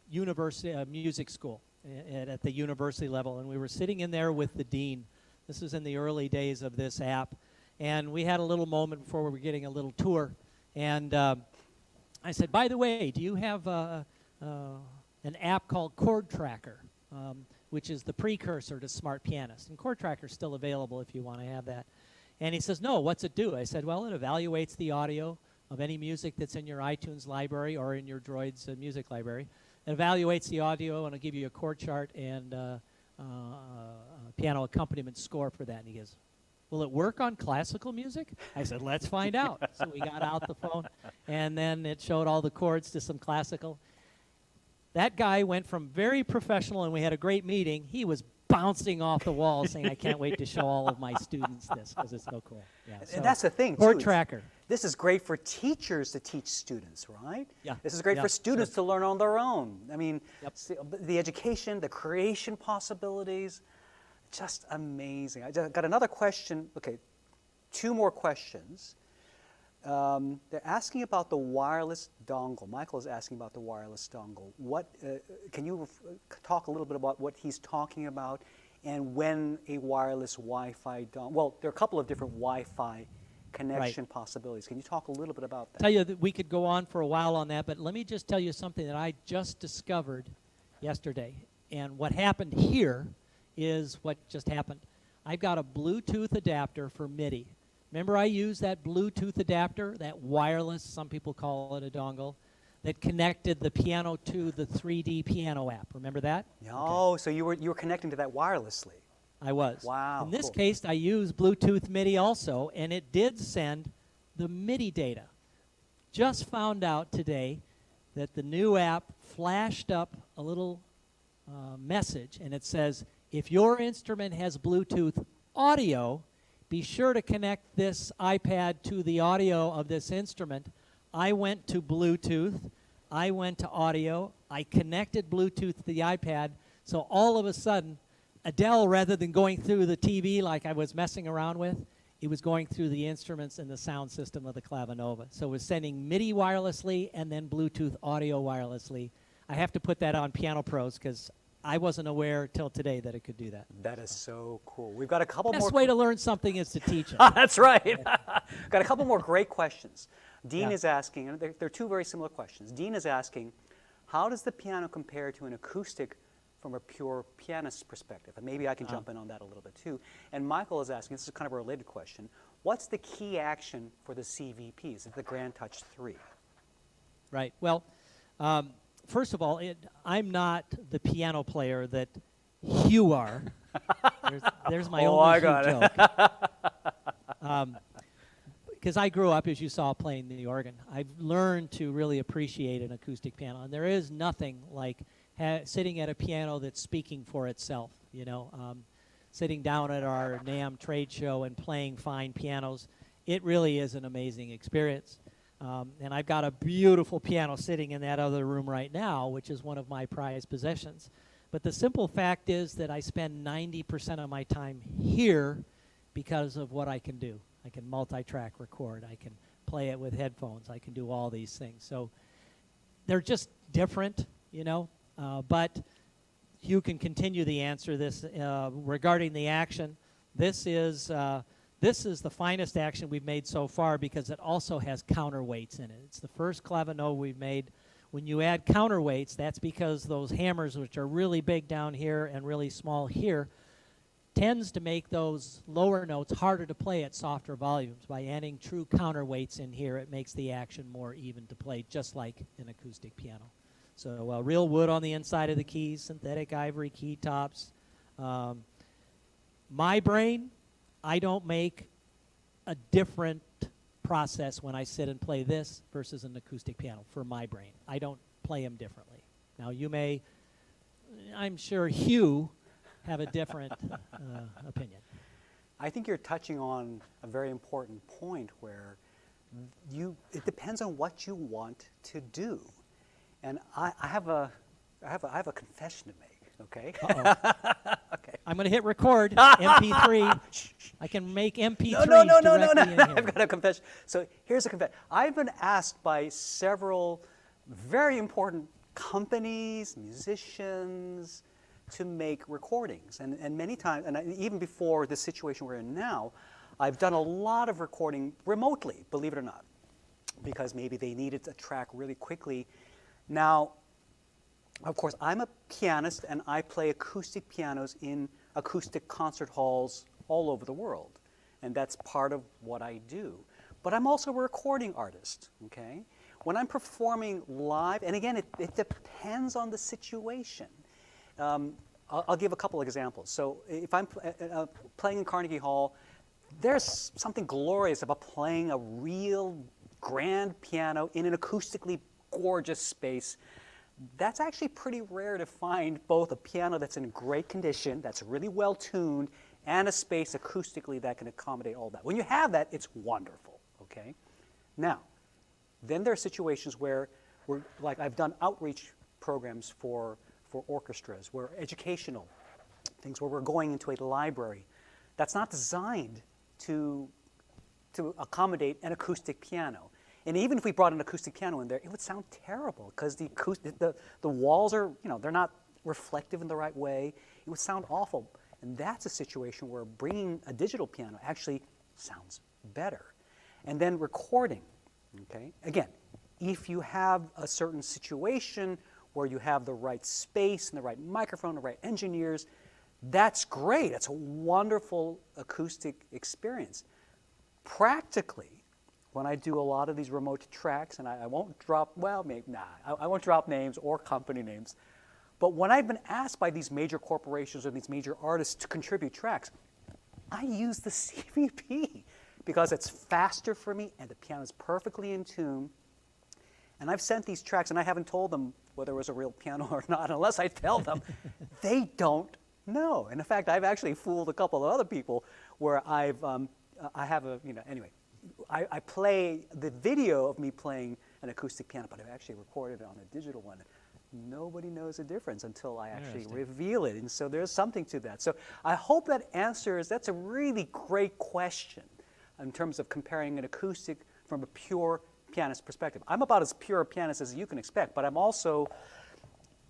university, music school at the university level, and we were sitting in there with the dean. This was in the early days of this app, and we had a little moment before we were getting a little tour, and I said, by the way, do you have an app called Chord Tracker, which is the precursor to Smart Pianist? And Chord Tracker is still available if you want to have that. And he says, no, what's it do? I said, well, it evaluates the audio of any music that's in your iTunes library or in your Droid's music library. It evaluates the audio, and it'll give you a chord chart and piano accompaniment score for that. And he goes, will it work on classical music? I said, let's find out. So we got out the phone, and then it showed all the chords to some classical. That guy went from very professional, and we had a great meeting. He was bouncing off the wall saying, I can't wait to show all of my students this because it's so cool. Yeah, so and that's the thing, Chord Tracker. This is great for teachers to teach students, right? Yeah. This is great for students to learn on their own. I mean, the education, the creation possibilities, just amazing. I got another question. Okay, two more questions. They're asking about the wireless dongle. Michael is asking about the wireless dongle. What can you talk a little bit about what he's talking about and when a wireless Wi-Fi dongle? Well, there are a couple of different Wi-Fi connection possibilities. Can you talk a little bit about that? Tell you that we could go on for a while on that, but let me just tell you something that I just discovered yesterday. And what happened here is what just happened. I've got a Bluetooth adapter for MIDI. Remember I used that Bluetooth adapter, that wireless, some people call it a dongle, that connected the piano to the 3D piano app. Remember that? Oh, okay. So you were connecting to that wirelessly. I was. Wow. In this case, I used Bluetooth MIDI also, and it did send the MIDI data. Just found out today that the new app flashed up a little message, and it says, if your instrument has Bluetooth audio, be sure to connect this iPad to the audio of this instrument. I went to Bluetooth. I went to audio. I connected Bluetooth to the iPad. So all of a sudden, Adele, rather than going through the TV like I was messing around with, it was going through the instruments and the sound system of the Clavinova. So it was sending MIDI wirelessly and then Bluetooth audio wirelessly. I have to put that on Piano Pros because I wasn't aware till today that it could do that. That is so cool. We've got a couple more. Best way to learn something is to teach it. That's right. Got a couple more great questions. Dean is asking, and they're two very similar questions. Dean is asking, how does the piano compare to an acoustic from a pure pianist's perspective? And maybe I can jump in on that a little bit too. And Michael is asking, this is kind of a related question, what's the key action for the CVP? Is it the Grand Touch 3? Right. Well, first of all, I'm not the piano player that you are. There's my only joke. Because I grew up, as you saw, playing the organ. I've learned to really appreciate an acoustic piano, and there is nothing like sitting at a piano that's speaking for itself. You know, sitting down at our NAMM trade show and playing fine pianos, it really is an amazing experience. And I've got a beautiful piano sitting in that other room right now, which is one of my prized possessions. But the simple fact is that I spend 90% of my time here because of what I can do. I can multi-track record. I can play it with headphones. I can do all these things. So they're just different, you know. But you can continue the answer this regarding the action. This is the finest action we've made so far because it also has counterweights in it. It's the first Clavinova we've made When you add counterweights, that's because those hammers, which are really big down here and really small here, tends to make those lower notes harder to play at softer volumes. By adding true counterweights in here, it makes the action more even to play, just like an acoustic piano. So real wood on the inside of the keys, synthetic ivory key tops. My brain, I don't make a different process when I sit and play this versus an acoustic piano for my brain. I don't play them differently. Now you may, I'm sure Hugh, have a different opinion. I think you're touching on a very important point where it depends on what you want to do. And I have a confession to make, okay? Okay. I'm going to hit record, MP3. I can make MP3s directly in here. I've got a confession. So here's a confession. I've been asked by several very important companies, musicians, to make recordings. And many times, and even before the situation we're in now, I've done a lot of recording remotely, believe it or not, because maybe they needed a track really quickly. Now, of course, I'm a pianist, and I play acoustic pianos in acoustic concert halls all over the world. And that's part of what I do. But I'm also a recording artist, okay? When I'm performing live, and again, it depends on the situation. I'll give a couple of examples. So if I'm playing in Carnegie Hall, there's something glorious about playing a real grand piano in an acoustically gorgeous space. That's actually pretty rare to find both a piano that's in great condition, that's really well tuned, and a space acoustically that can accommodate all that. When you have that, it's wonderful, okay? Now, then there are situations where like I've done outreach programs for orchestras, where educational things, where we're going into a library that's not designed to accommodate an acoustic piano. And even if we brought an acoustic piano in there, it would sound terrible because the walls are, they're not reflective in the right way. It would sound awful. And that's a situation where bringing a digital piano actually sounds better. And then recording, okay? Again, if you have a certain situation where you have the right space and the right microphone, the right engineers, that's great. It's a wonderful acoustic experience. Practically, when I do a lot of these remote tracks, and I won't drop, I won't drop names or company names, but when I've been asked by these major corporations or these major artists to contribute tracks, I use the CVP because it's faster for me and the piano is perfectly in tune. And I've sent these tracks, and I haven't told them whether it was a real piano or not, unless I tell them. They don't know. And in fact, I've actually fooled a couple of other people where I play the video of me playing an acoustic piano, but I've actually recorded it on a digital one. Nobody knows the difference until I actually reveal it. And so there's something to that. So I hope that answers, that's a really great question in terms of comparing an acoustic from a pure pianist perspective. I'm about as pure a pianist as you can expect, but I'm also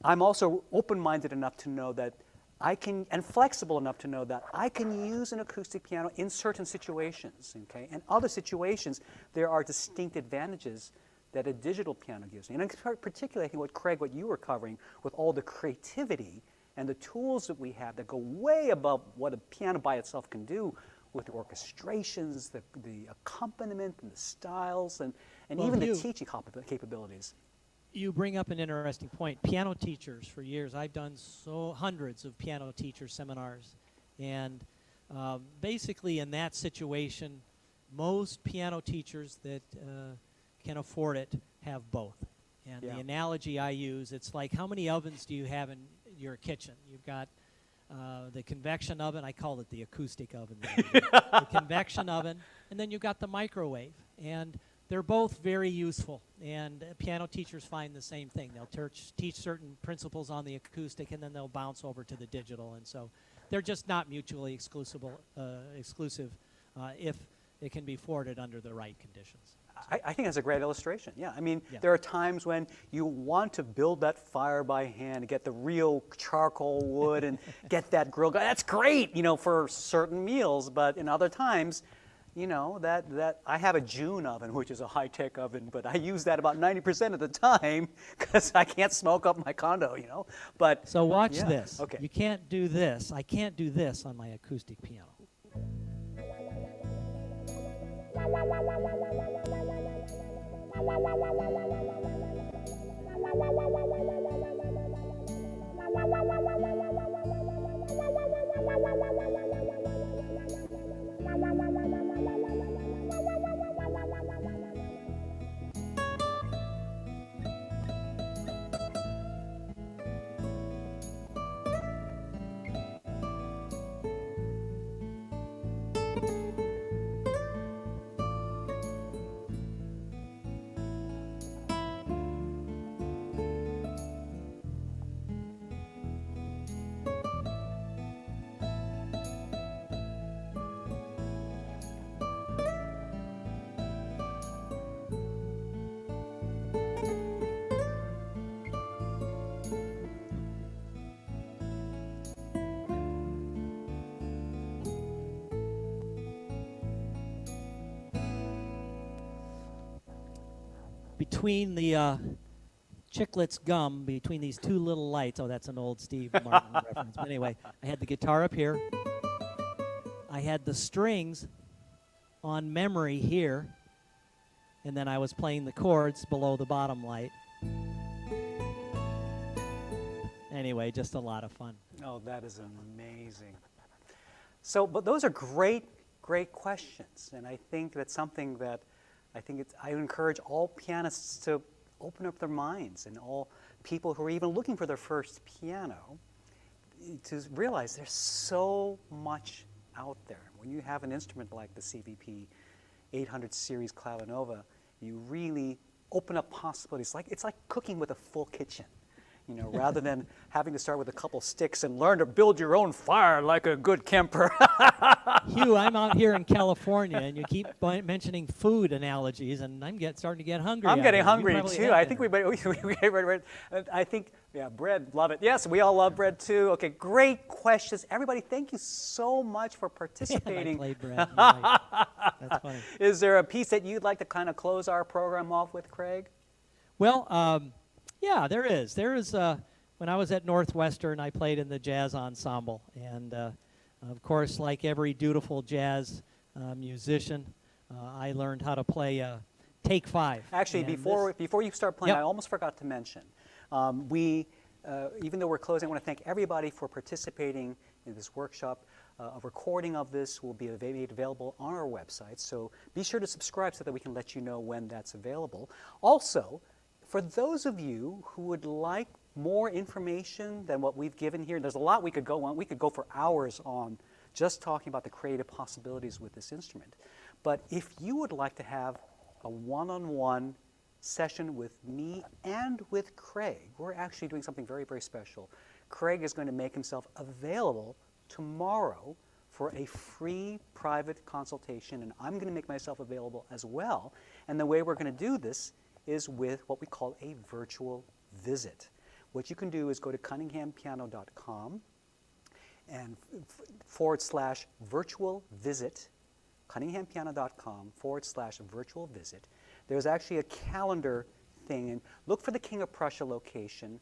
open-minded enough to know that and flexible enough to know that I can use an acoustic piano in certain situations, okay? In other situations, there are distinct advantages that a digital piano gives me. And in particular, I think what you were covering with all the creativity and the tools that we have that go way above what a piano by itself can do with the orchestrations, the accompaniment and the styles, and even the teaching capabilities. You bring up an interesting point. Piano teachers, for years, I've done hundreds of piano teacher seminars. And basically in that situation, most piano teachers that can afford it have both. And the analogy I use, it's like, how many ovens do you have in your kitchen? You've got the convection oven, I call it the acoustic oven. The convection oven, and then you've got the microwave. And they're both very useful, and piano teachers find the same thing. They'll teach certain principles on the acoustic, and then they'll bounce over to the digital. And so they're just not mutually exclusive if it can be afforded under the right conditions. I think that's a great illustration. Yeah, I mean, there are times when you want to build that fire by hand, get the real charcoal wood, and get that grill going. That's great, for certain meals. But in other times, you know, that I have a June oven, which is a high-tech oven, but I use that about 90% of the time because I can't smoke up my condo, you know. But So watch yeah, this. okay. You can't do this. I can't do this on my acoustic piano. Between the Chiclets gum, between these two little lights, oh, that's an old Steve Martin reference. But anyway, I had the guitar up here. I had the strings on memory here. And then I was playing the chords below the bottom light. Anyway, just a lot of fun. Oh, that is amazing. So, but those are great, great questions. And I think that's something that I encourage all pianists to open up their minds, and all people who are even looking for their first piano to realize there's so much out there. When you have an instrument like the CVP 800 series Clavinova, you really open up possibilities. It's like cooking with a full kitchen. You know, rather than having to start with a couple sticks and learn to build your own fire like a good Kemper. Hugh, I'm out here in California, and you keep mentioning food analogies, and I'm starting to get hungry. I'm getting hungry probably too. had I dinner. think I think, yeah, bread, love it. Yes, we all love bread too. Okay, great questions. Everybody, thank you so much for And I participating. played bread. You're right. That's funny. Is there a piece that you'd like to kind of close our program off with, Craig? Well, yeah, there is. When I was at Northwestern, I played in the jazz ensemble. And, of course, like every dutiful jazz musician, I learned how to play Take 5. Actually, And before you start playing, Yep. I almost forgot to mention, even though we're closing, I want to thank everybody for participating in this workshop. A recording of this will be made available on our website, so be sure to subscribe so that we can let you know when that's available. Also, for those of you who would like more information than what we've given here, there's a lot we could go on. We could go for hours on just talking about the creative possibilities with this instrument. But if you would like to have a one-on-one session with me and with Craig, we're actually doing something very, very special. Craig is going to make himself available tomorrow for a free private consultation, and I'm going to make myself available as well. And the way we're going to do this is with what we call a virtual visit. What you can do is go to cunninghampiano.com and /virtual visit, cunninghampiano.com /virtual visit. There's actually a calendar thing, and look for the King of Prussia location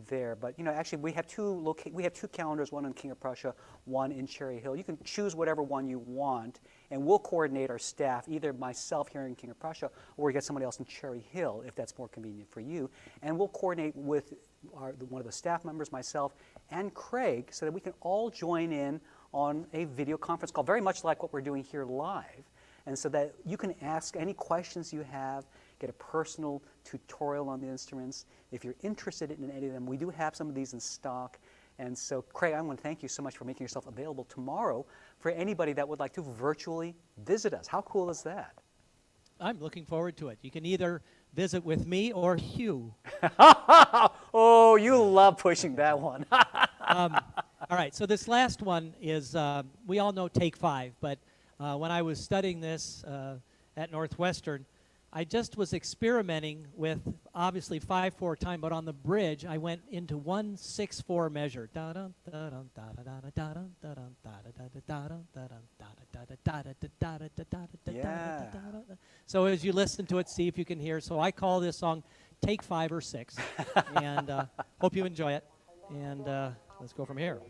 there. But you know, actually, we have two calendars, one in King of Prussia, one in Cherry Hill. You can choose whatever one you want, and we'll coordinate our staff, either myself here in King of Prussia, or we get somebody else in Cherry Hill if that's more convenient for you. And we'll coordinate with one of the staff members, myself, and Craig, so that we can all join in on a video conference call, very much like what we're doing here live, and so that you can ask any questions you have, get a personal tutorial on the instruments. If you're interested in any of them, we do have some of these in stock. And so, Craig, I want to thank you so much for making yourself available tomorrow for anybody that would like to virtually visit us. How cool is that? I'm looking forward to it. You can either visit with me or Hugh. Oh, you love pushing that one. All right, so this last one is, we all know Take 5, but when I was studying this at Northwestern, I just was experimenting with obviously 5/4 time, but on the bridge I went into 1/6/4 measure. Yeah. So as you listen to it, see if you can hear. So I call this song Take 5 or 6, and hope you enjoy it. And let's go from here.